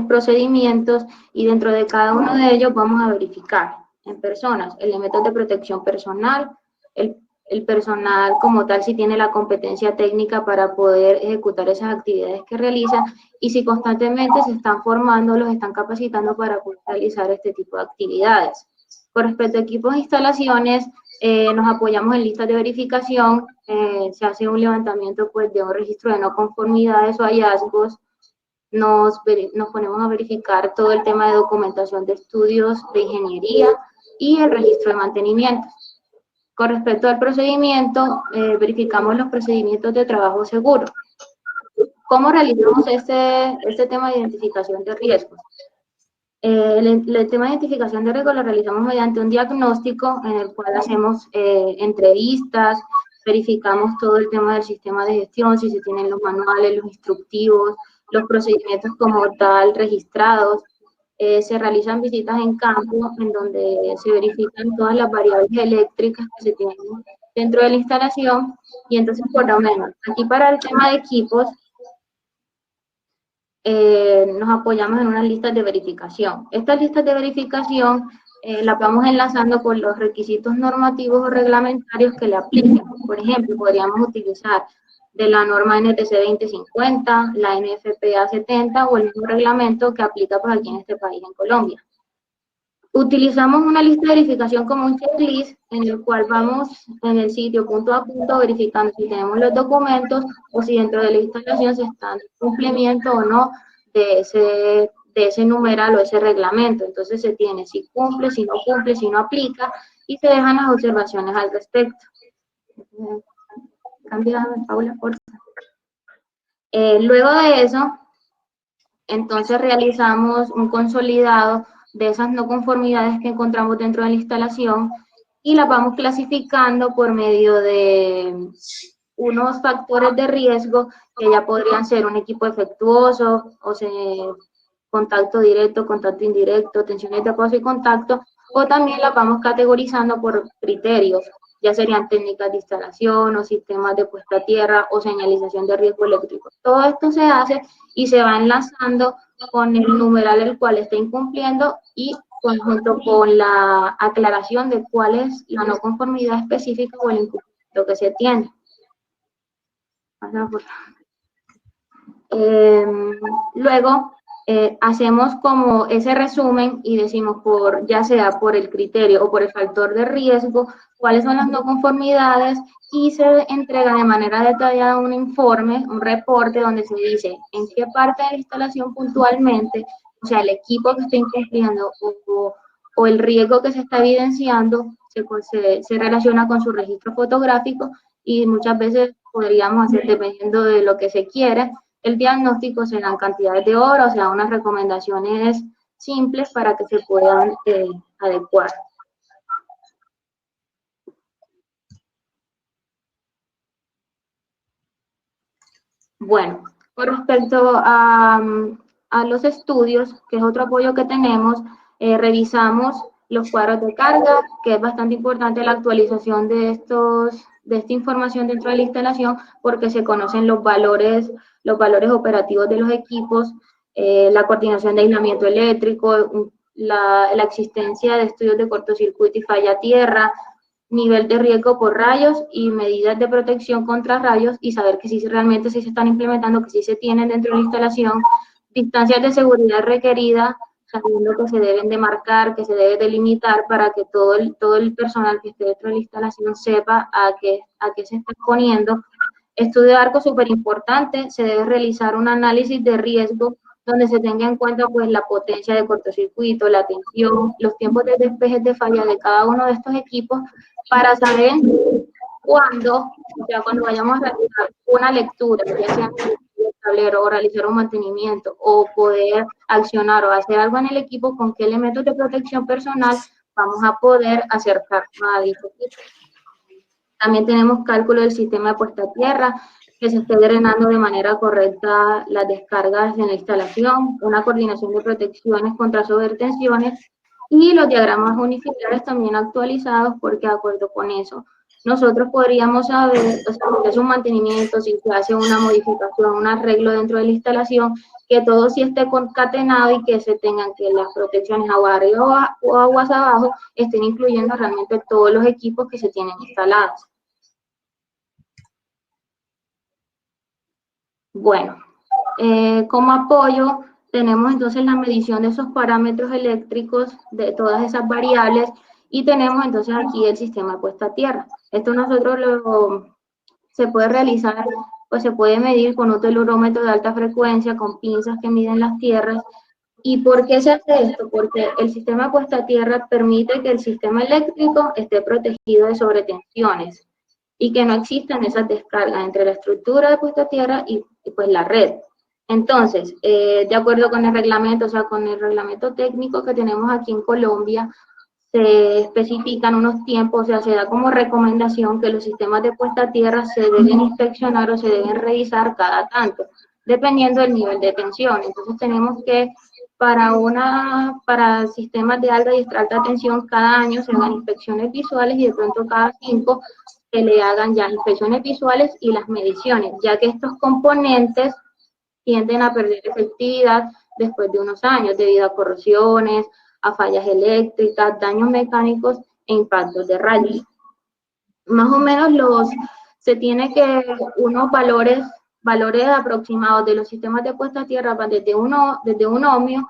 procedimientos, y dentro de cada uno de ellos vamos a verificar en personas elementos de protección personal, el personal como tal si tiene la competencia técnica para poder ejecutar esas actividades que realiza y si constantemente se están formando, los están capacitando para poder realizar este tipo de actividades. Con respecto a equipos e instalaciones, nos apoyamos en listas de verificación, se hace un levantamiento pues, de un registro de no conformidades o hallazgos, nos ponemos a verificar todo el tema de documentación de estudios de ingeniería y el registro de mantenimiento. Con respecto al procedimiento, verificamos los procedimientos de trabajo seguro. ¿Cómo realizamos este tema de identificación de riesgos? El tema de identificación de riesgos lo realizamos mediante un diagnóstico en el cual hacemos entrevistas, verificamos todo el tema del sistema de gestión, si se tienen los manuales, los instructivos, los procedimientos como tal registrados. Se realizan visitas en campo en donde se verifican todas las variables eléctricas que se tienen dentro de la instalación y entonces por lo menos aquí para el tema de equipos nos apoyamos en unas listas de verificación. Estas listas de verificación las vamos enlazando con los requisitos normativos o reglamentarios que le apliquen. Por ejemplo, podríamos utilizar de la norma NTC 2050, la NFPA 70 o el mismo reglamento que aplica pues, aquí en este país, en Colombia. Utilizamos una lista de verificación como un checklist en el cual vamos en el sitio punto a punto verificando si tenemos los documentos o si dentro de la instalación se está en cumplimiento o no de ese numeral o ese reglamento. Entonces se tiene si cumple, si no aplica y se dejan las observaciones al respecto. Cámbiame, Paula, por favor. Luego de eso, entonces realizamos un consolidado de esas no conformidades que encontramos dentro de la instalación y las vamos clasificando por medio de unos factores de riesgo que ya podrían ser un equipo defectuoso, contacto directo, contacto indirecto, tensiones de paso y contacto, o también las vamos categorizando por criterios, ya serían técnicas de instalación o sistemas de puesta a tierra o señalización de riesgo eléctrico. Todo esto se hace y se va enlazando con el numeral el cual está incumpliendo y junto con la aclaración de cuál es la no conformidad específica o el incumplimiento que se tiene. Luego hacemos como ese resumen y decimos, ya sea por el criterio o por el factor de riesgo, cuáles son las no conformidades, y se entrega de manera detallada un informe, un reporte donde se dice en qué parte de la instalación puntualmente, o sea, el equipo que está incumpliendo o el riesgo que se está evidenciando se relaciona con su registro fotográfico, y muchas veces podríamos hacer, dependiendo de lo que se quiere, el diagnóstico, se dan cantidades de horas, o sea, unas recomendaciones simples para que se puedan adecuar. Bueno, con respecto a los estudios, que es otro apoyo que tenemos, revisamos los cuadros de carga, que es bastante importante la actualización de esta información dentro de la instalación, porque se conocen los valores operativos de los equipos, la coordinación de aislamiento eléctrico, la existencia de estudios de cortocircuito y falla tierra, nivel de riesgo por rayos y medidas de protección contra rayos, y saber que sí, realmente sí se están implementando, que sí se tienen dentro de la instalación, distancias de seguridad requeridas, sabiendo que se deben de marcar, que se debe delimitar para que todo el personal que esté dentro de la instalación sepa a qué se está exponiendo. Estudio de arco súper importante, se debe realizar un análisis de riesgo donde se tenga en cuenta pues la potencia de cortocircuito, la tensión, los tiempos de despejes de falla de cada uno de estos equipos, para saber cuándo, o sea, cuando vayamos a realizar una lectura, ya sea en el tablero o realizar un mantenimiento o poder accionar o hacer algo en el equipo, con qué elementos de protección personal vamos a poder acercarnos a dicho equipo. También tenemos cálculo del sistema de puesta a tierra, que se esté drenando de manera correcta las descargas en la instalación, una coordinación de protecciones contra sobretensiones, y los diagramas unifilares también actualizados, porque de acuerdo con eso nosotros podríamos saber, o sea, si es un mantenimiento, si se hace una modificación, un arreglo dentro de la instalación, que todo sí esté concatenado y que se tengan que las protecciones agua arriba o aguas abajo estén incluyendo realmente todos los equipos que se tienen instalados. Bueno, como apoyo tenemos entonces la medición de esos parámetros eléctricos, de todas esas variables, y tenemos entonces aquí el sistema de puesta a tierra. Esto se puede realizar, pues se puede medir con un telurómetro de alta frecuencia, con pinzas que miden las tierras. ¿Y por qué se hace esto? Porque el sistema de puesta a tierra permite que el sistema eléctrico esté protegido de sobretensiones y que no existan esas descargas entre la estructura de puesta a tierra y pues la red. Entonces, de acuerdo con el reglamento, o sea, con el reglamento técnico que tenemos aquí en Colombia, se especifican unos tiempos, o sea, se da como recomendación que los sistemas de puesta a tierra se deben inspeccionar o se deben revisar cada tanto, dependiendo del nivel de tensión. Entonces tenemos que, para sistemas de alta y extra alta tensión, cada año se hagan inspecciones visuales, y de pronto cada 5 se le hagan ya inspecciones visuales y las mediciones, ya que estos componentes tienden a perder efectividad después de unos años debido a corrosiones, a fallas eléctricas, daños mecánicos e impactos de rayos. Más o menos se tiene que unos valores aproximados de los sistemas de puesta a tierra van desde un ohmio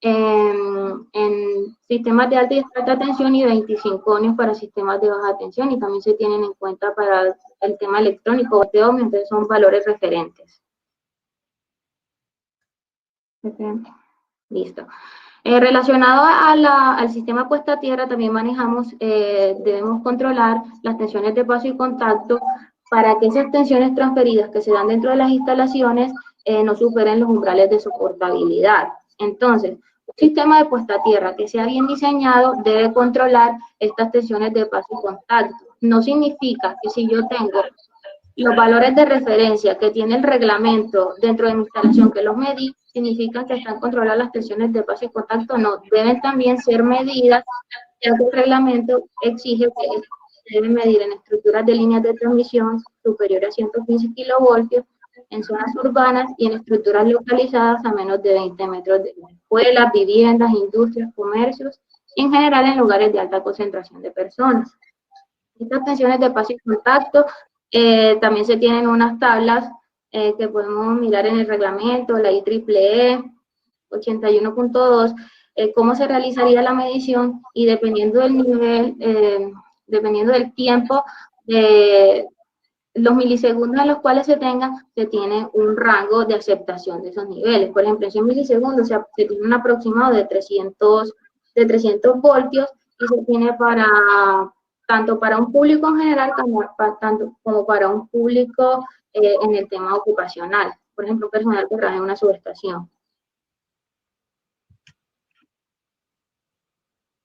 en sistemas de alta y alta tensión, y 25 ohmios para sistemas de baja tensión, y también se tienen en cuenta para el tema electrónico de ohmio, entonces son valores referentes. Listo. Relacionado al sistema puesta a tierra, también debemos controlar las tensiones de paso y contacto, para que esas tensiones transferidas que se dan dentro de las instalaciones no superen los umbrales de soportabilidad. Entonces, un sistema de puesta a tierra que sea bien diseñado debe controlar estas tensiones de paso y contacto. No significa que si yo tengo los valores de referencia que tiene el reglamento dentro de mi instalación, que los medí, significan que están controladas las tensiones de paso y contacto. No, deben también ser medidas, ya que el reglamento exige que se deben medir en estructuras de líneas de transmisión superiores a 115 kilovoltios, en zonas urbanas y en estructuras localizadas a menos de 20 metros de escuelas, viviendas, industrias, comercios, y en general en lugares de alta concentración de personas. Estas tensiones de paso y contacto también se tienen unas tablas que podemos mirar en el reglamento, la IEEE, 81.2, cómo se realizaría la medición y dependiendo del nivel, dependiendo del tiempo, los milisegundos en los cuales se tenga, se tiene un rango de aceptación de esos niveles. Por ejemplo, en 100 milisegundos se tiene un aproximado de 300 voltios y se tiene tanto para un público en general como para un público en el tema ocupacional. Por ejemplo, personal que trabaja en una subestación.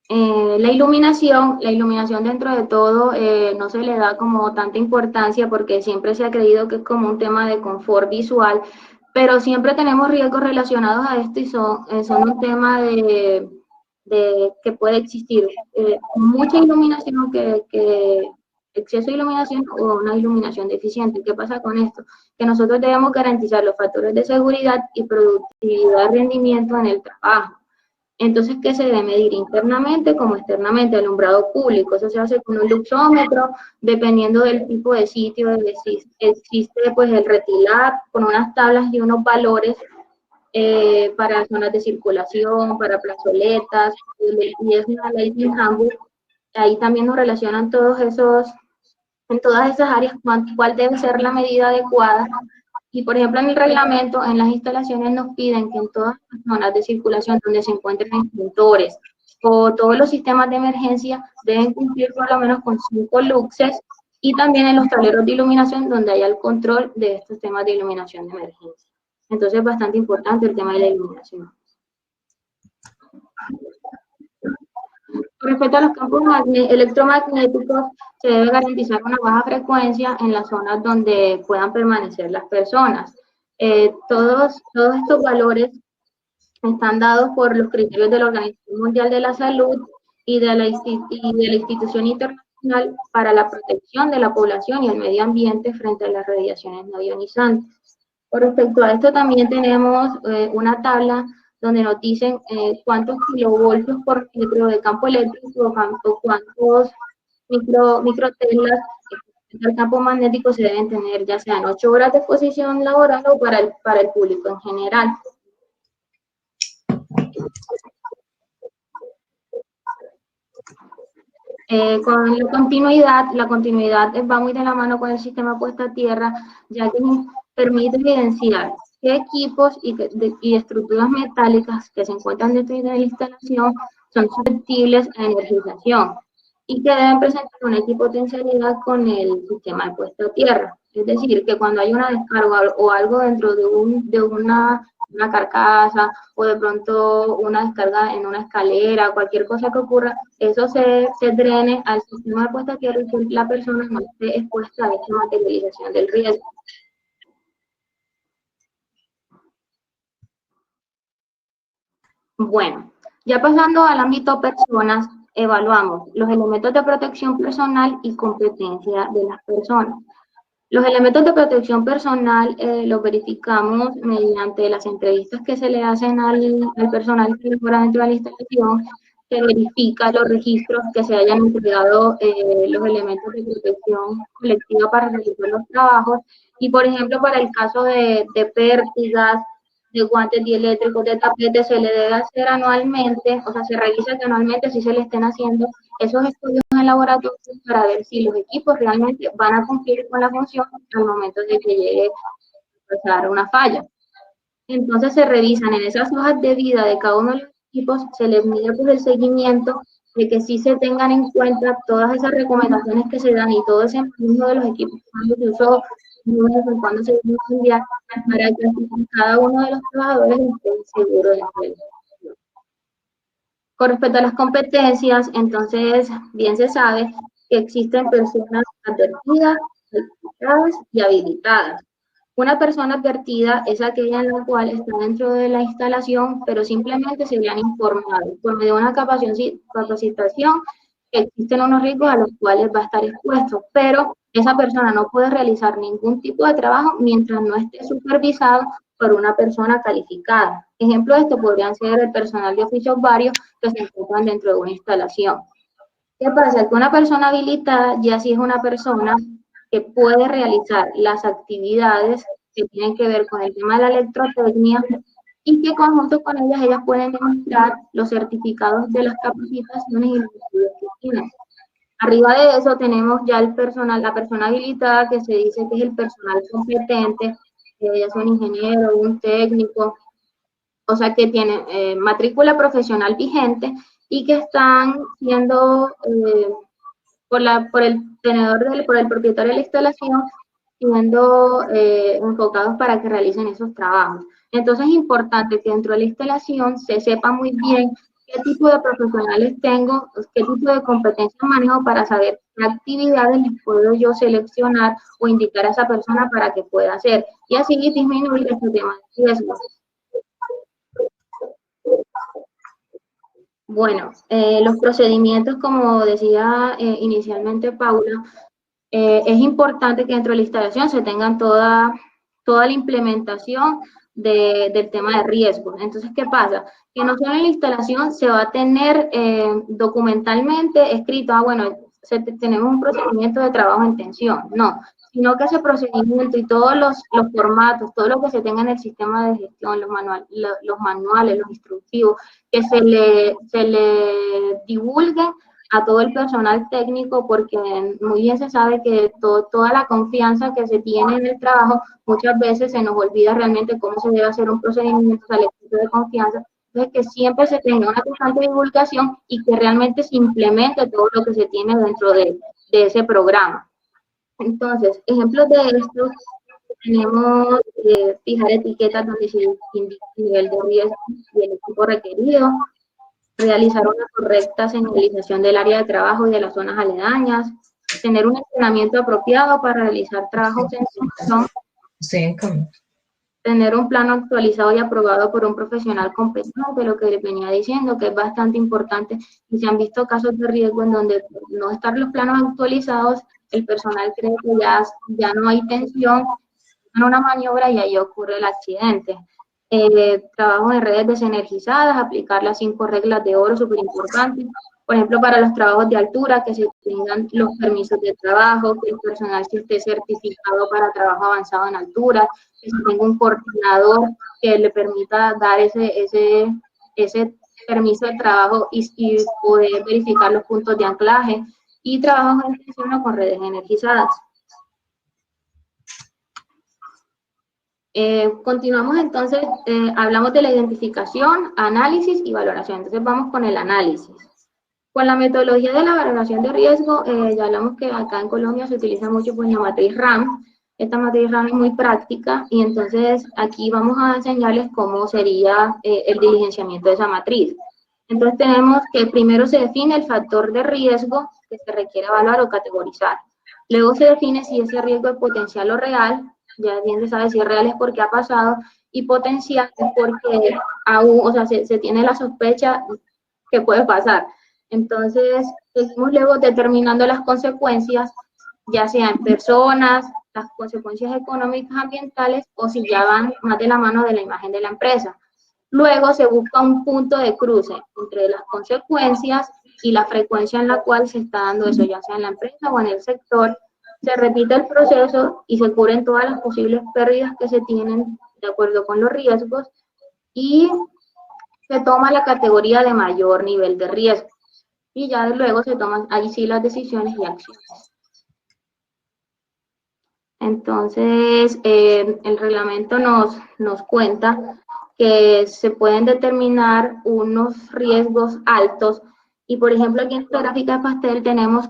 La iluminación dentro de todo no se le da como tanta importancia porque siempre se ha creído que es como un tema de confort visual, pero siempre tenemos riesgos relacionados a esto y son un tema de que puede existir mucha iluminación, exceso de iluminación o una iluminación deficiente. ¿Qué pasa con esto? Que nosotros debemos garantizar los factores de seguridad y productividad y rendimiento en el trabajo. Entonces, ¿qué se debe medir internamente como externamente? Alumbrado público, eso se hace con un luxómetro, dependiendo del tipo de sitio, existe pues el Retilab con unas tablas y unos valores para zonas de circulación, para plazoletas, y es una Lighting Handbook. Ahí también nos relacionan en todas esas áreas, cuál debe ser la medida adecuada. Y, por ejemplo, en el reglamento, en las instalaciones nos piden que en todas las zonas de circulación donde se encuentren extintores o todos los sistemas de emergencia deben cumplir por lo menos con 5 luxes y también en los tableros de iluminación donde haya el control de estos temas de iluminación de emergencia. Entonces es bastante importante el tema de la iluminación. Con respecto a los campos electromagnéticos, se debe garantizar una baja frecuencia en las zonas donde puedan permanecer las personas. Todos estos valores están dados por los criterios de la Organización Mundial de la Salud y de la Institución Internacional para la Protección de la Población y el Medio Ambiente frente a las radiaciones no ionizantes. Con respecto a esto también tenemos una tabla donde nos dicen cuántos kilovoltios por metro de campo eléctrico o cuántos microtelas del campo magnético se deben tener, ya sean 8 horas de exposición laboral o para el público en general. Con la continuidad va muy de la mano con el sistema puesta a tierra, ya que nos permite evidenciar qué equipos y estructuras metálicas que se encuentran dentro de la instalación son susceptibles a energización y que deben presentar una equipotencialidad con el sistema de puesta a tierra. Es decir, que cuando hay una descarga o algo dentro de una carcasa o de pronto una descarga en una escalera, cualquier cosa que ocurra, eso se drene al sistema de puesta a tierra y que la persona no esté expuesta a esta materialización del riesgo. Bueno, ya pasando al ámbito personas, evaluamos los elementos de protección personal y competencia de las personas. Los elementos de protección personal los verificamos mediante las entrevistas que se le hacen al personal que labora dentro de la instalación, se verifica los registros que se hayan entregado los elementos de protección colectiva para realizar los trabajos y, por ejemplo, para el caso de pértigas, de guantes dieléctricos, de tapetes, se le debe hacer anualmente, o sea, se revisa que anualmente si se le estén haciendo esos estudios en el laboratorio para ver si los equipos realmente van a cumplir con la función al momento de que llegue a pasar una falla. Entonces se revisan en esas hojas de vida de cada uno de los equipos, se les mide pues el seguimiento de que sí se tengan en cuenta todas esas recomendaciones que se dan y todo ese manejo de los equipos cuando se usó, cuando se debe cambiar, para que cada uno de los trabajadores esté seguro de hacerlo. Con respecto a las competencias, entonces bien se sabe que existen personas advertidas, habilitadas y habilitadas. Una persona advertida es aquella en la cual está dentro de la instalación, pero simplemente se le han informado por medio de una capacitación que existen unos riesgos a los cuales va a estar expuesto, pero esa persona no puede realizar ningún tipo de trabajo mientras no esté supervisado por una persona calificada. Ejemplo de esto podrían ser el personal de oficios varios que se encuentran dentro de una instalación. ¿Qué pasa? Que una persona habilitada ya sí es una persona que puede realizar las actividades que tienen que ver con el tema de la electrotecnia y que conjunto con ellas pueden demostrar los certificados de las capacitaciones y los estudios que tienen. Arriba de eso tenemos ya el personal, la persona habilitada, que se dice que es el personal competente, que ya sea un ingeniero, un técnico, o sea que tienen matrícula profesional vigente y que están siendo por el tenedor, por el propietario de la instalación, siendo enfocados para que realicen esos trabajos. Entonces es importante que dentro de la instalación se sepa muy bien qué tipo de profesionales tengo, qué tipo de competencias manejo para saber qué actividades les puedo yo seleccionar o indicar a esa persona para que pueda hacer y así disminuir este tema de riesgo. Bueno, los procedimientos, como decía inicialmente Paula, es importante que dentro de la instalación se tengan toda la implementación del tema de riesgos. Entonces, ¿qué pasa? Que no solo en la instalación se va a tener documentalmente escrito, bueno, tenemos un procedimiento de trabajo en tensión, no, sino que ese procedimiento y todos los formatos, todo lo que se tenga en el sistema de gestión, los manuales, los instructivos, que se le divulgue a todo el personal técnico, porque muy bien se sabe que toda la confianza que se tiene en el trabajo, muchas veces se nos olvida realmente cómo se debe hacer un procedimiento, al equipo de confianza. Entonces, que siempre se tenga una constante divulgación y que realmente se implemente todo lo que se tiene dentro de ese programa. Entonces, ejemplos de esto, tenemos fijar etiquetas donde se indica el nivel de riesgo y el equipo requerido, realizar una correcta señalización del área de trabajo y de las zonas aledañas, tener un entrenamiento apropiado para realizar trabajos en tensión, tener un plano actualizado y aprobado por un profesional competente, lo que les venía diciendo, que es bastante importante, y se han visto casos de riesgo en donde no están los planos actualizados, el personal cree que ya no hay tensión, en una maniobra y ahí ocurre el accidente. Trabajo en redes desenergizadas, aplicar las 5 reglas de oro, súper importante. Por ejemplo, para los trabajos de altura, que se tengan los permisos de trabajo, que el personal esté certificado para trabajo avanzado en altura, que se tenga un coordinador que le permita dar ese permiso de trabajo y poder verificar los puntos de anclaje, y trabajo en tensión con redes energizadas. Continuamos entonces, hablamos de la identificación, análisis y valoración. Entonces vamos con el análisis. Con la metodología de la valoración de riesgo, ya hablamos que acá en Colombia se utiliza mucho pues la matriz RAM. Esta matriz RAM es muy práctica y entonces aquí vamos a enseñarles cómo sería el diligenciamiento de esa matriz. Entonces tenemos que primero se define el factor de riesgo que se requiere evaluar o categorizar. Luego se define si ese riesgo es potencial o real. Ya bien se sabe si es real es porque ha pasado, y potencial es porque aún, o sea, se tiene la sospecha que puede pasar. Entonces, seguimos luego determinando las consecuencias, ya sean personas, las consecuencias económicas, ambientales, o si ya van más de la mano de la imagen de la empresa. Luego se busca un punto de cruce entre las consecuencias y la frecuencia en la cual se está dando eso, ya sea en la empresa o en el sector. Se repite el proceso y se cubren todas las posibles pérdidas que se tienen de acuerdo con los riesgos, y se toma la categoría de mayor nivel de riesgo. Y ya luego se toman ahí sí las decisiones y acciones. Entonces, el reglamento nos cuenta que se pueden determinar unos riesgos altos, y por ejemplo aquí en esta gráfica de pastel tenemos,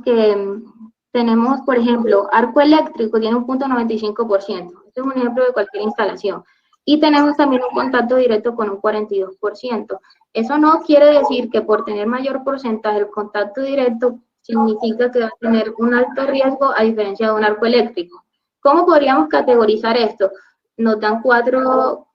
por ejemplo, arco eléctrico tiene un 0.95%. Este es un ejemplo de cualquier instalación. Y tenemos también un contacto directo con un 42%. Eso no quiere decir que por tener mayor porcentaje el contacto directo significa que va a tener un alto riesgo a diferencia de un arco eléctrico. ¿Cómo podríamos categorizar esto? Nos dan cuatro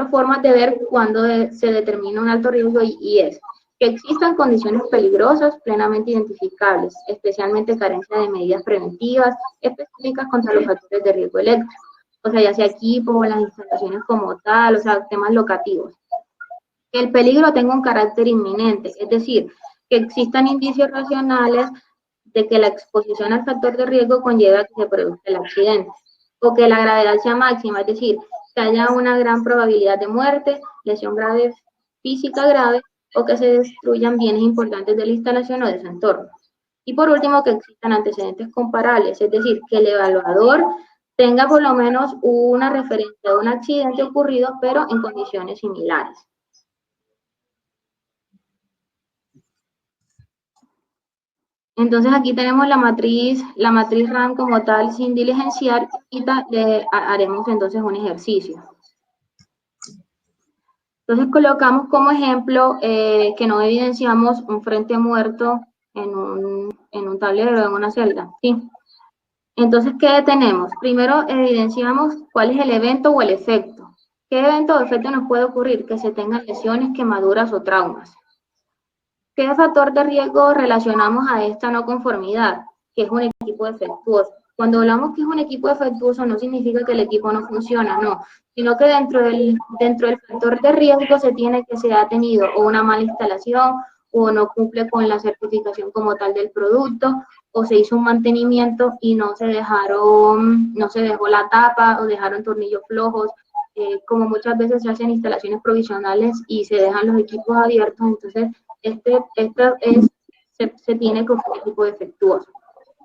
formas de ver cuándo se determina un alto riesgo, y es que existan condiciones peligrosas plenamente identificables, especialmente carencia de medidas preventivas específicas contra los factores de riesgo eléctrico, o sea, ya sea equipo o las instalaciones como tal, o sea, temas locativos. Que el peligro tenga un carácter inminente, es decir, que existan indicios racionales de que la exposición al factor de riesgo conlleva que se produzca el accidente, o que la gravedad sea máxima, es decir, que haya una gran probabilidad de muerte, lesión grave, física grave, o que se destruyan bienes importantes de la instalación o de su entorno. Y por último, que existan antecedentes comparables, es decir, que el evaluador tenga por lo menos una referencia de un accidente ocurrido, pero en condiciones similares. Entonces aquí tenemos la matriz RAM como tal sin diligenciar y haremos entonces un ejercicio. Entonces colocamos como ejemplo que no evidenciamos un frente muerto en un tablero, en una celda, ¿sí? Entonces, ¿qué tenemos? Primero evidenciamos cuál es el evento o el efecto. ¿Qué evento o efecto nos puede ocurrir? Que se tengan lesiones, quemaduras o traumas. ¿Qué factor de riesgo relacionamos a esta no conformidad? Que es un equipo defectuoso. Cuando hablamos que es un equipo defectuoso no significa que el equipo no funciona, no, sino que dentro del factor de riesgo se tiene que se ha tenido o una mala instalación o no cumple con la certificación como tal del producto o se hizo un mantenimiento y no se dejó la tapa o dejaron tornillos flojos, como muchas veces se hacen instalaciones provisionales y se dejan los equipos abiertos, entonces se tiene como un equipo defectuoso.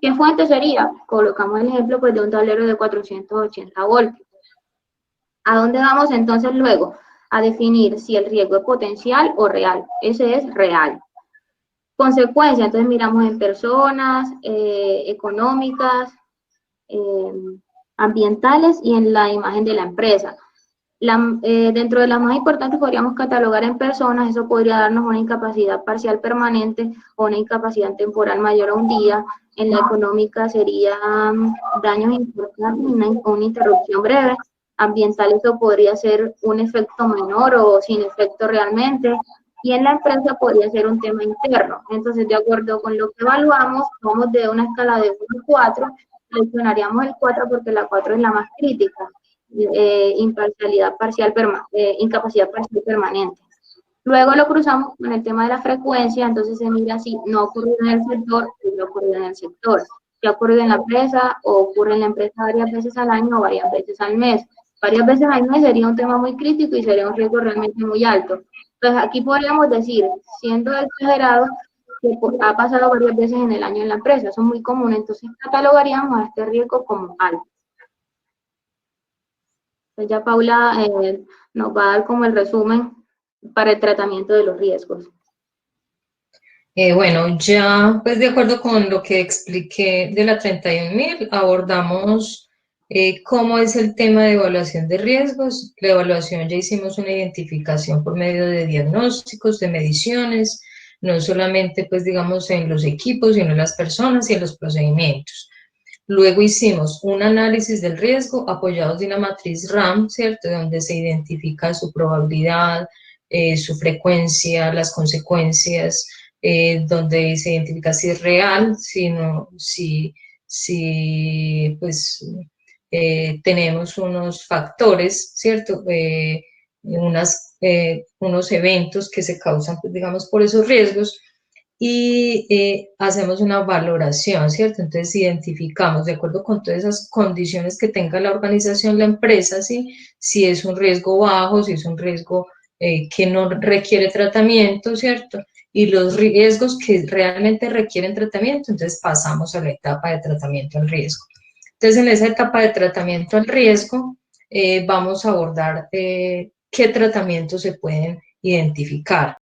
¿Qué fuente sería? Colocamos el ejemplo pues, de un tablero de 480 voltios. ¿A dónde vamos entonces luego? A definir si el riesgo es potencial o real. Ese es real. Consecuencia, entonces miramos en personas, económicas, ambientales y en la imagen de la empresa. Dentro de las más importantes podríamos catalogar en personas, eso podría darnos una incapacidad parcial permanente o una incapacidad temporal mayor a un día. En la económica sería daños importantes, una interrupción breve. Ambiental, eso podría ser un efecto menor o sin efecto realmente. Y en la empresa podría ser un tema interno. Entonces, de acuerdo con lo que evaluamos, vamos de una escala de 1 a 4, seleccionaríamos el 4 porque la 4 es la más crítica. Incapacidad parcial permanente. Luego lo cruzamos con el tema de la frecuencia, entonces se mira si no ha ocurrido en el sector o no ha ocurrido en el sector. Si ha ocurrido en la empresa o ocurre en la empresa varias veces al año o varias veces al mes. Varias veces al mes sería un tema muy crítico y sería un riesgo realmente muy alto. Entonces aquí podríamos decir, siendo exagerado, que ha pasado varias veces en el año en la empresa, eso es muy común, entonces catalogaríamos a este riesgo como alto. Ya Paula nos va a dar como el resumen para el tratamiento de los riesgos. Bueno, ya pues de acuerdo con lo que expliqué de la 31.000, abordamos cómo es el tema de evaluación de riesgos. La evaluación ya hicimos una identificación por medio de diagnósticos, de mediciones, no solamente pues digamos en los equipos, sino en las personas y en los procedimientos. Luego hicimos un análisis del riesgo apoyados de una matriz RAM, ¿cierto? Donde se identifica su probabilidad, su frecuencia, las consecuencias, donde se identifica si es real, si pues tenemos unos factores, ¿cierto? Unos eventos que se causan, pues, digamos, por esos riesgos. Y hacemos una valoración, ¿cierto? Entonces identificamos, de acuerdo con todas esas condiciones que tenga la organización, la empresa, ¿sí? Si es un riesgo bajo, si es un riesgo que no requiere tratamiento, ¿cierto? Y los riesgos que realmente requieren tratamiento, entonces pasamos a la etapa de tratamiento al riesgo. Entonces, en esa etapa de tratamiento al riesgo, vamos a abordar qué tratamientos se pueden identificar.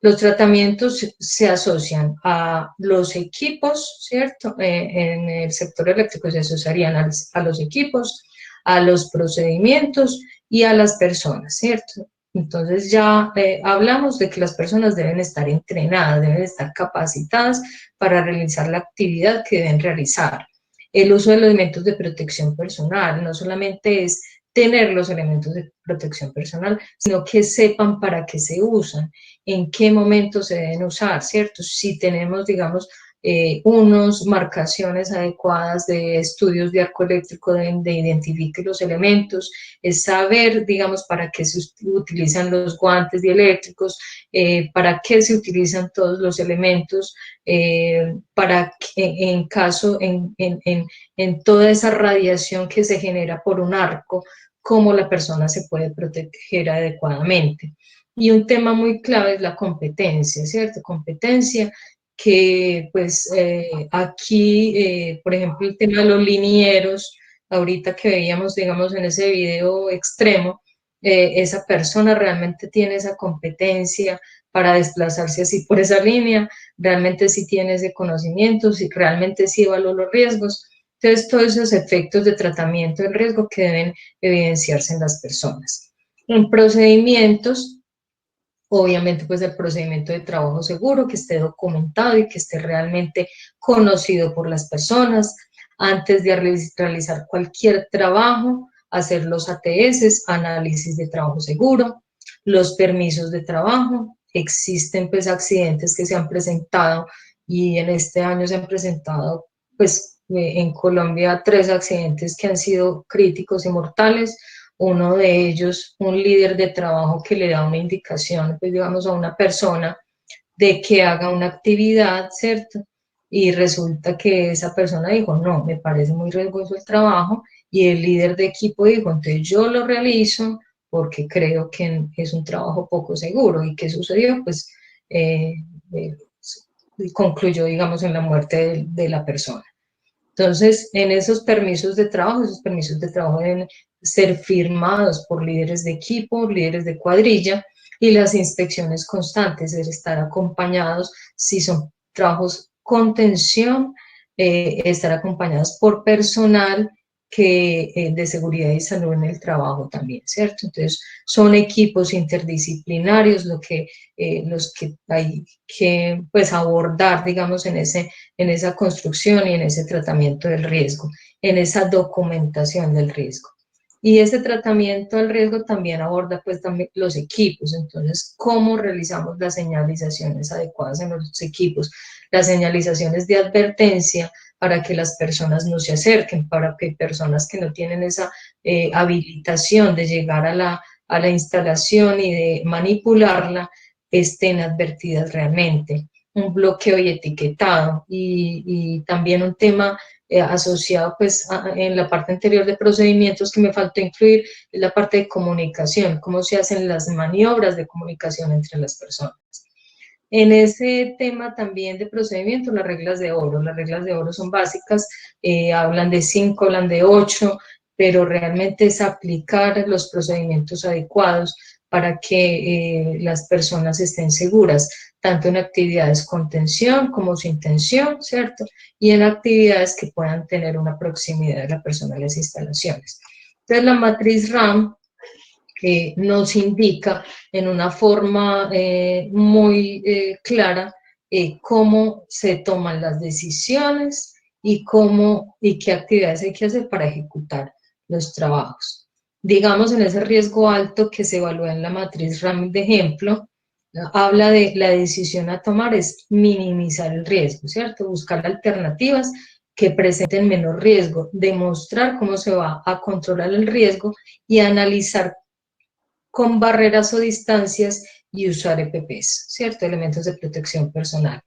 Los tratamientos se asocian a los equipos, ¿cierto? En el sector eléctrico se asociarían a los equipos, a los procedimientos y a las personas, ¿cierto? Entonces ya hablamos de que las personas deben estar entrenadas, deben estar capacitadas para realizar la actividad que deben realizar. El uso de los elementos de protección personal no solamente es tener los elementos de protección personal, sino que sepan para qué se usan, en qué momento se deben usar, ¿cierto? Si tenemos, digamos, unas marcaciones adecuadas de estudios de arco eléctrico de identifique los elementos, es saber, digamos, para qué se utilizan los guantes dieléctricos, para qué se utilizan todos los elementos, para que en toda esa radiación que se genera por un arco, cómo la persona se puede proteger adecuadamente. Y un tema muy clave es la competencia, ¿cierto? Competencia que pues aquí, por ejemplo, el tema de los linieros, ahorita que veíamos, digamos, en ese video extremo, esa persona realmente tiene esa competencia para desplazarse así por esa línea, realmente sí tiene ese conocimiento, sí, realmente sí evaluó los riesgos. Entonces, todos esos efectos de tratamiento del riesgo que deben evidenciarse en las personas. En procedimientos, obviamente, pues el procedimiento de trabajo seguro, que esté documentado y que esté realmente conocido por las personas. Antes de realizar cualquier trabajo, hacer los ATS, análisis de trabajo seguro, los permisos de trabajo. Existen pues accidentes que se han presentado y en este año se han presentado pues en Colombia 3 accidentes que han sido críticos y mortales. Uno de ellos, un líder de trabajo que le da una indicación, pues digamos, a una persona de que haga una actividad, ¿cierto? Y resulta que esa persona dijo, no, me parece muy riesgoso el trabajo, y el líder de equipo dijo, entonces yo lo realizo porque creo que es un trabajo poco seguro. ¿Y qué sucedió? Pues eh, eh, concluyó, digamos, en la muerte de la persona. Entonces, en esos permisos de trabajo deben ser firmados por líderes de equipo, líderes de cuadrilla, y las inspecciones constantes deben estar acompañados, si son trabajos con tensión, estar acompañados por personal de seguridad y salud en el trabajo también, ¿cierto? Entonces, son equipos interdisciplinarios los que hay que pues, abordar, digamos, en esa construcción y en ese tratamiento del riesgo, en esa documentación del riesgo. Y ese tratamiento del riesgo también aborda pues también los equipos, entonces cómo realizamos las señalizaciones adecuadas en los equipos, las señalizaciones de advertencia para que las personas no se acerquen, para que personas que no tienen esa habilitación de llegar a la instalación y de manipularla estén advertidas realmente. Un bloqueo y etiquetado y también un tema asociado pues en la parte anterior de procedimientos que me faltó incluir es la parte de comunicación, cómo se hacen las maniobras de comunicación entre las personas. En ese tema también de procedimiento, las reglas de oro son básicas, hablan de 5, hablan de 8, pero realmente es aplicar los procedimientos adecuados para que las personas estén seguras, tanto en actividades con tensión como sin tensión, ¿cierto? Y en actividades que puedan tener una proximidad de la persona a las instalaciones. Entonces, la matriz RAM nos indica en una forma muy clara cómo se toman las decisiones y qué actividades hay que hacer para ejecutar los trabajos. Digamos, en ese riesgo alto que se evalúa en la matriz RAM de ejemplo, habla de la decisión a tomar es minimizar el riesgo, ¿cierto? Buscar alternativas que presenten menor riesgo, demostrar cómo se va a controlar el riesgo y analizar con barreras o distancias y usar EPPs, ¿cierto? Elementos de protección personal.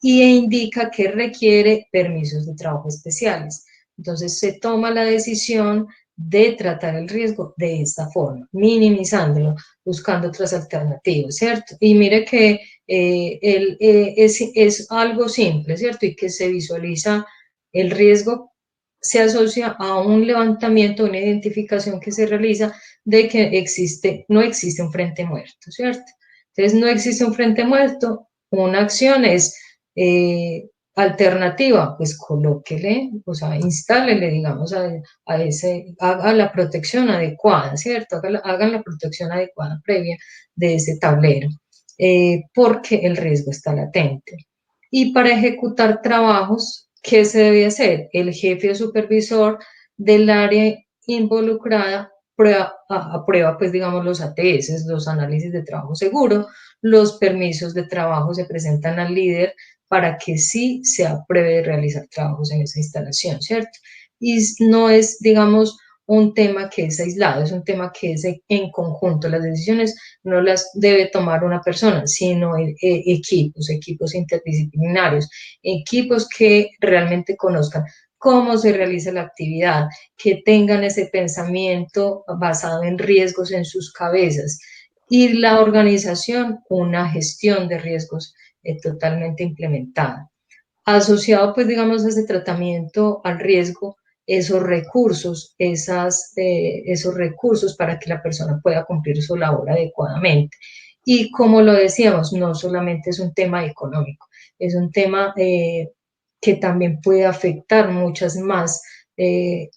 Y indica que requiere permisos de trabajo especiales. Entonces se toma la decisión de tratar el riesgo de esta forma, minimizándolo, buscando otras alternativas, ¿cierto? Y mire que es algo simple, ¿cierto? Y que se visualiza el riesgo se asocia a un levantamiento, una identificación que se realiza de que no existe un frente muerto, ¿cierto? Entonces, no existe un frente muerto, una acción es alternativa, pues colóquele, o sea, instálele, digamos, haga la protección adecuada, ¿cierto? Hagan la protección adecuada previa de ese tablero, porque el riesgo está latente. Y para ejecutar trabajos, ¿qué se debe hacer? El jefe o supervisor del área involucrada aprueba, pues digamos, los ATS, los análisis de trabajo seguro, los permisos de trabajo se presentan al líder para que sí se apruebe realizar trabajos en esa instalación, ¿cierto? Y no es, digamos, un tema que es aislado, es un tema que es en conjunto. Las decisiones no las debe tomar una persona, sino equipos interdisciplinarios, equipos que realmente conozcan cómo se realiza la actividad, que tengan ese pensamiento basado en riesgos en sus cabezas. Y la organización, una gestión de riesgos totalmente implementada. Asociado, pues, digamos, a ese tratamiento al riesgo, esos recursos para que la persona pueda cumplir su labor adecuadamente. Y como lo decíamos, no solamente es un tema económico, es un tema que también puede afectar muchas más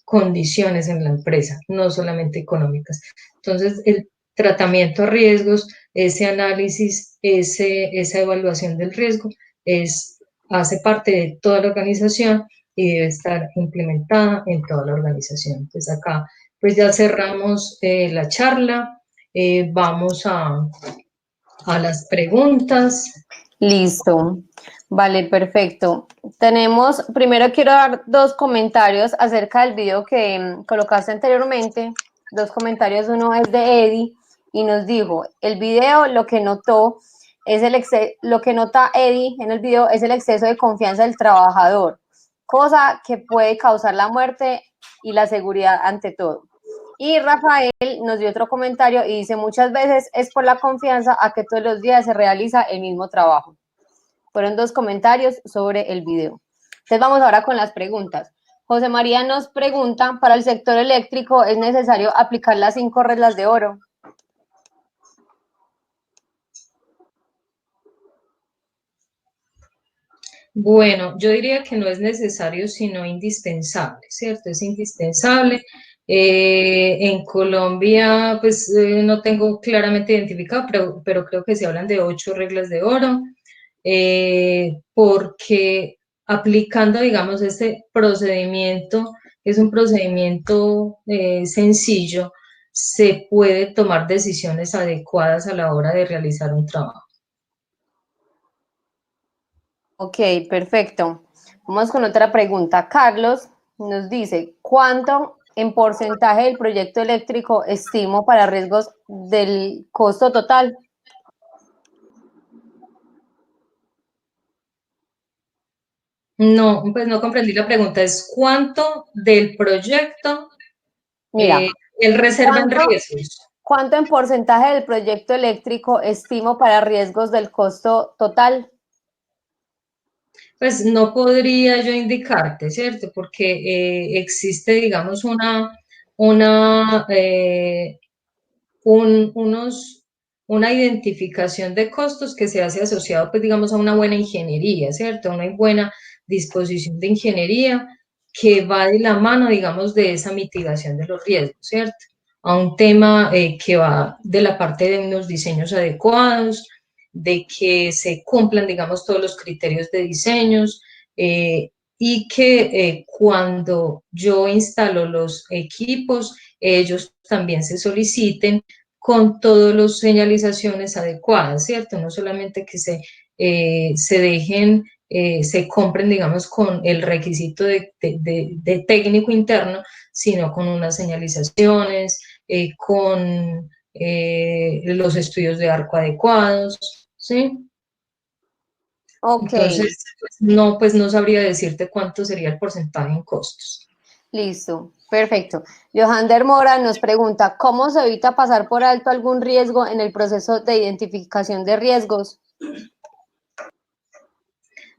condiciones en la empresa, no solamente económicas. Entonces, el tratamiento a riesgos, ese análisis, esa evaluación del riesgo hace parte de toda la organización y debe estar implementada en toda la organización. Pues acá pues ya cerramos la charla, vamos a las preguntas. Listo. Vale, perfecto. Primero quiero dar dos comentarios acerca del video que colocaste anteriormente. Dos comentarios, uno es de Eddie y nos dijo, el video lo que notó es lo que nota Eddie en el video es el exceso de confianza del trabajador, cosa que puede causar la muerte y la seguridad ante todo. Y Rafael nos dio otro comentario y dice, muchas veces es por la confianza a que todos los días se realiza el mismo trabajo. Fueron dos comentarios sobre el video. Entonces vamos ahora con las preguntas. José María nos pregunta, para el sector eléctrico, ¿es necesario aplicar las 5 reglas de oro? Bueno, yo diría que no es necesario, sino indispensable, ¿cierto? Es indispensable. En Colombia, pues no tengo claramente identificado, pero creo que se hablan de 8 reglas de oro, porque aplicando, digamos, este procedimiento, que es un procedimiento sencillo, se puede tomar decisiones adecuadas a la hora de realizar un trabajo. Ok, perfecto. Vamos con otra pregunta. Carlos nos dice, ¿cuánto en porcentaje del proyecto eléctrico estimo para riesgos del costo total? No, pues no comprendí la pregunta. ¿Es cuánto del proyecto Mira, él reserva en ¿cuánto, riesgos? ¿cuánto en porcentaje del proyecto eléctrico estimo para riesgos del costo total? Pues no podría yo indicarte, ¿cierto? Porque existe, digamos, una, una identificación de costos que se hace asociado, pues, digamos, a una buena ingeniería, ¿cierto? Una buena disposición de ingeniería que va de la mano, digamos, de esa mitigación de los riesgos, ¿cierto? A un tema que va de la parte de unos diseños adecuados, de que se cumplan, digamos, todos los criterios de diseños, y que cuando yo instalo los equipos, ellos también se soliciten con todas las señalizaciones adecuadas, ¿cierto? No solamente que se dejen, se compren, digamos, con el requisito de técnico interno, sino con unas señalizaciones, con los estudios de arco adecuados, ¿sí? Ok, Entonces, no, pues no sabría decirte cuánto sería el porcentaje en costos. listo, perfecto. Johander Mora nos pregunta, ¿cómo se evita pasar por alto algún riesgo en el proceso de identificación de riesgos?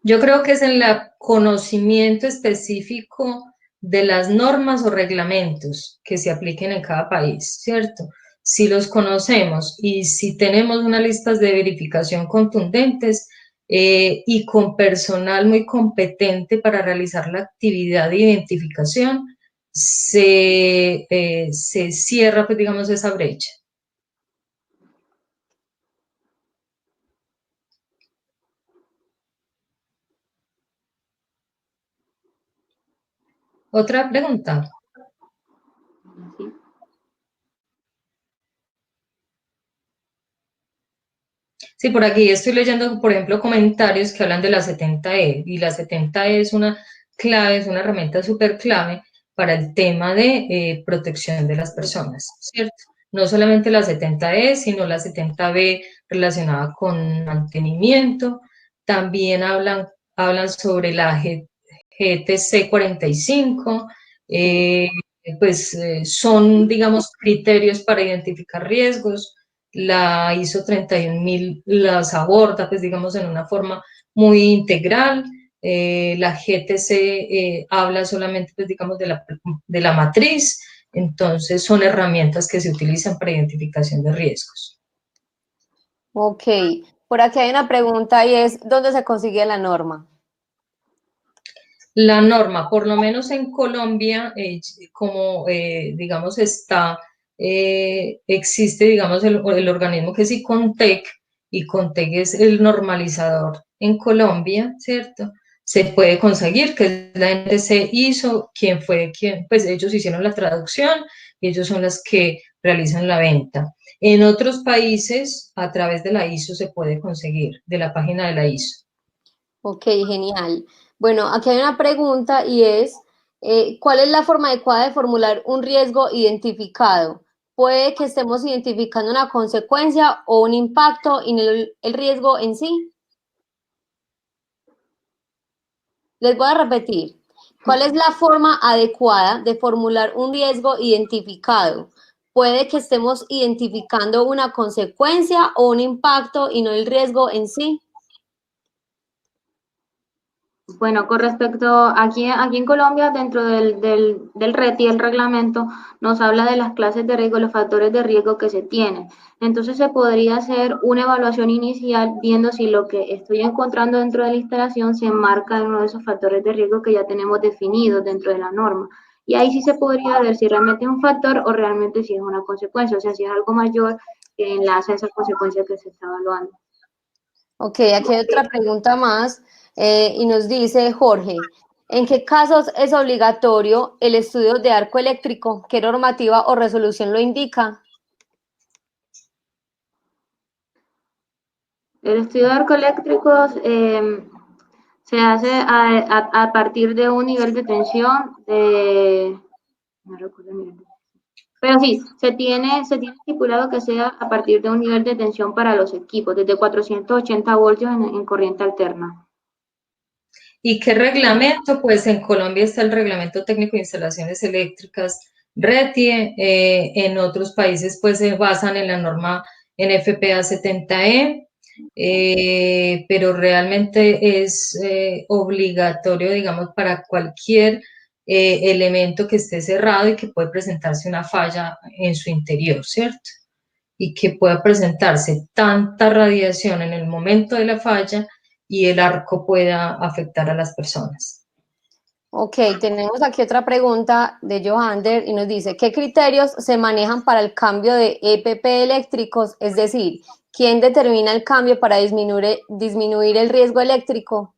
Yo creo que es en el conocimiento específico de las normas o reglamentos que se apliquen en cada país, ¿cierto? Si los conocemos y si tenemos unas listas de verificación contundentes y con personal muy competente para realizar la actividad de identificación, se cierra, pues, digamos, esa brecha. Otra pregunta. Sí, por aquí estoy leyendo, por ejemplo, comentarios que hablan de la 70E y la 70E es una clave, es una herramienta súper clave para el tema de protección de las personas, ¿cierto? No solamente la 70E, sino la 70B relacionada con mantenimiento. También hablan sobre la GTC 45, son, digamos, criterios para identificar riesgos. La ISO 31000 las aborda, pues, digamos, en una forma muy integral. La GTC habla solamente, pues, digamos, de la matriz. Entonces, son herramientas que se utilizan para identificación de riesgos. Ok, por aquí hay una pregunta y es, ¿dónde se consigue la norma? La norma, por lo menos en Colombia, digamos, existe, digamos, el organismo que es ICONTEC. ICONTEC es el normalizador en Colombia, ¿cierto? Se puede conseguir, que es la NTC ISO, pues ellos hicieron la traducción y ellos son las que realizan la venta. En otros países, a través de la ISO se puede conseguir, de la página de la ISO. Ok, genial. Bueno, aquí hay una pregunta y es, ¿cuál es la forma adecuada de formular un riesgo identificado? Puede que estemos identificando una consecuencia o un impacto en el riesgo en sí. Les voy a repetir. ¿Cuál es la forma adecuada de formular un riesgo identificado? Puede que estemos identificando una consecuencia o un impacto y no el riesgo en sí. Bueno, con respecto, aquí en Colombia, dentro del RETI, el reglamento, nos habla de las clases de riesgo, los factores de riesgo que se tienen. Entonces, se podría hacer una evaluación inicial viendo si lo que estoy encontrando dentro de la instalación se enmarca en uno de esos factores de riesgo que ya tenemos definidos dentro de la norma. Y ahí sí se podría ver si realmente es un factor o realmente si es una consecuencia, o sea, si es algo mayor que enlace a esa consecuencia que se está evaluando. Ok, aquí hay otra pregunta más y nos dice Jorge, ¿en qué casos es obligatorio el estudio de arco eléctrico? ¿Qué normativa o resolución lo indica? El estudio de arcoeléctricos se hace a partir de un nivel de tensión no recuerdo el nivel de tensión. Pero sí, se tiene estipulado que sea a partir de un nivel de tensión para los equipos, desde 480 voltios en corriente alterna. ¿Y qué reglamento? Pues en Colombia está el Reglamento Técnico de Instalaciones Eléctricas RETIE, en otros países pues se basan en la norma NFPA 70E, pero realmente es obligatorio, digamos, para cualquier elemento que esté cerrado y que puede presentarse una falla en su interior, ¿cierto? Y que pueda presentarse tanta radiación en el momento de la falla y el arco pueda afectar a las personas. Ok, tenemos aquí otra pregunta de Johander y nos dice, ¿qué criterios se manejan para el cambio de EPP eléctricos? Es decir, ¿quién determina el cambio para disminuir el riesgo eléctrico?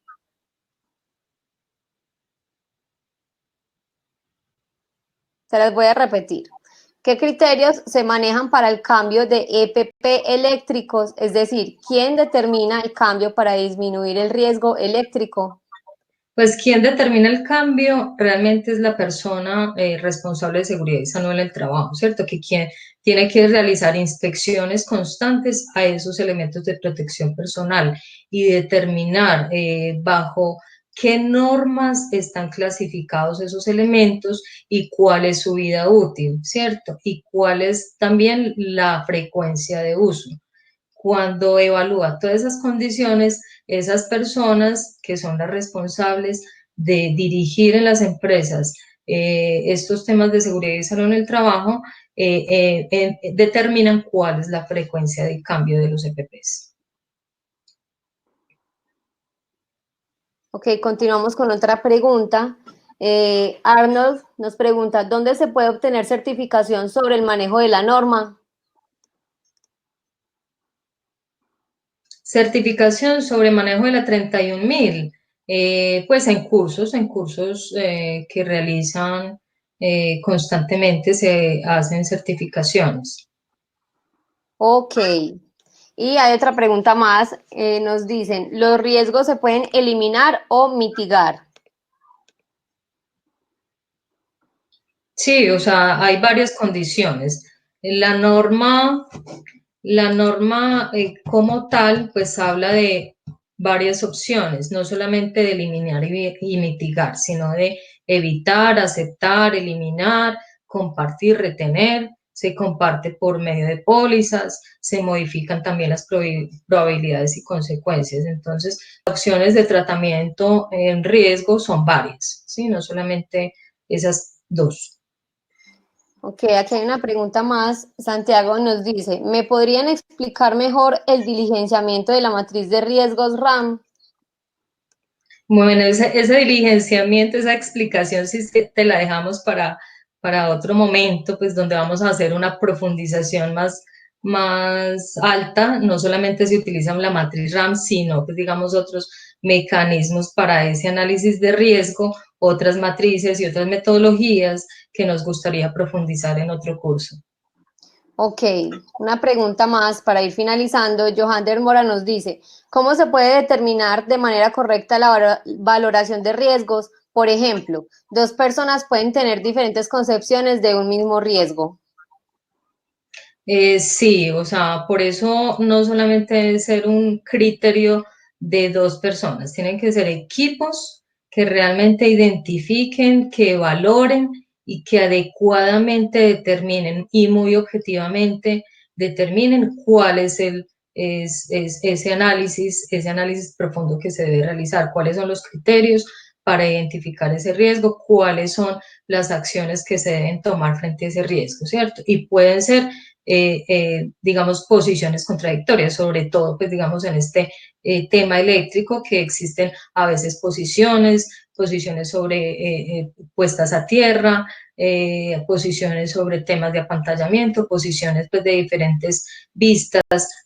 Se las voy a repetir. ¿Qué criterios se manejan para el cambio de EPP eléctricos? Es decir, ¿quién determina el cambio para disminuir el riesgo eléctrico? Pues quien determina el cambio realmente es la persona responsable de seguridad y salud en el trabajo, ¿cierto? Que quien tiene que realizar inspecciones constantes a esos elementos de protección personal y determinar bajo qué normas están clasificados esos elementos y cuál es su vida útil, ¿cierto? Y cuál es también la frecuencia de uso. Cuando evalúa todas esas condiciones, esas personas que son las responsables de dirigir en las empresas estos temas de seguridad y salud en el trabajo, determinan cuál es la frecuencia de cambio de los EPPs. Ok, continuamos con otra pregunta. Arnold nos pregunta, ¿dónde se puede obtener certificación sobre el manejo de la norma? Certificación sobre manejo de la 31000, pues en cursos que realizan constantemente se hacen certificaciones. Ok. Y hay otra pregunta más. Nos dicen, ¿los riesgos se pueden eliminar o mitigar? Sí, o sea, hay varias condiciones. La norma como tal, pues habla de varias opciones, no solamente de eliminar y mitigar, sino de evitar, aceptar, eliminar, compartir, retener. Se comparte por medio de pólizas, se modifican también las probabilidades y consecuencias. Entonces, opciones de tratamiento en riesgo son varias, ¿sí? No solamente esas dos. Ok, aquí hay una pregunta más. Santiago nos dice, ¿me podrían explicar mejor el diligenciamiento de la matriz de riesgos RAM? Bueno, ese diligenciamiento, esa explicación, si te la dejamos para otro momento, pues donde vamos a hacer una profundización más alta, no solamente se utiliza la matriz RAM, sino pues digamos otros mecanismos para ese análisis de riesgo, otras matrices y otras metodologías que nos gustaría profundizar en otro curso. Ok, una pregunta más para ir finalizando. Johander Mora nos dice, ¿cómo se puede determinar de manera correcta la valoración de riesgos? Por ejemplo, dos personas pueden tener diferentes concepciones de un mismo riesgo. Sí, o sea, por eso no solamente debe ser un criterio de dos personas, tienen que ser equipos que realmente identifiquen, que valoren y que adecuadamente determinen y muy objetivamente determinen cuál es ese análisis profundo que se debe realizar, cuáles son los criterios para identificar ese riesgo, cuáles son las acciones que se deben tomar frente a ese riesgo, ¿cierto? Y pueden ser digamos, posiciones contradictorias, sobre todo, pues, digamos, en este tema eléctrico, que existen a veces posiciones sobre puestas a tierra, posiciones sobre temas de apantallamiento, posiciones, pues, de diferentes vistas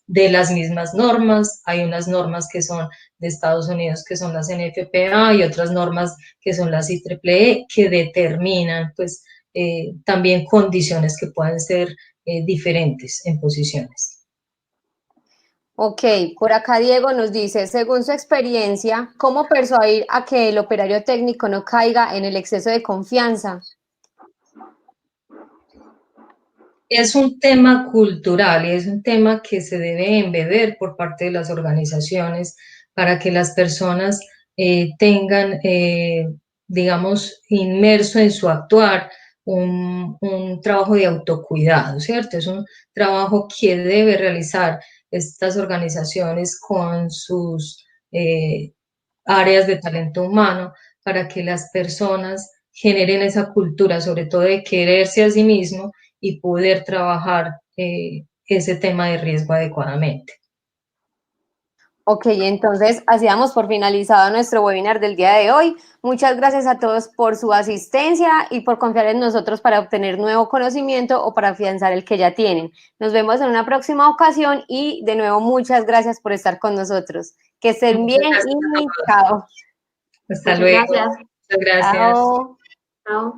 de las mismas normas. Hay unas normas que son de Estados Unidos, que son las NFPA, y otras normas que son las IEEE, que determinan, pues, también condiciones que pueden ser diferentes en posiciones. Ok, por acá Diego nos dice, según su experiencia, ¿cómo persuadir a que el operario técnico no caiga en el exceso de confianza? Es un tema cultural y es un tema que se debe embeber por parte de las organizaciones para que las personas tengan, digamos, inmerso en su actuar un trabajo de autocuidado, ¿cierto? Es un trabajo que debe realizar estas organizaciones con sus áreas de talento humano para que las personas generen esa cultura, sobre todo de quererse a sí mismo y poder trabajar ese tema de riesgo adecuadamente. Ok, entonces así damos por finalizado nuestro webinar del día de hoy. Muchas gracias a todos por su asistencia y por confiar en nosotros para obtener nuevo conocimiento o para afianzar el que ya tienen. Nos vemos en una próxima ocasión y de nuevo muchas gracias por estar con nosotros. Que estén bien y chao. Hasta Muchas luego. gracias. Muchas gracias. Chao. Chao.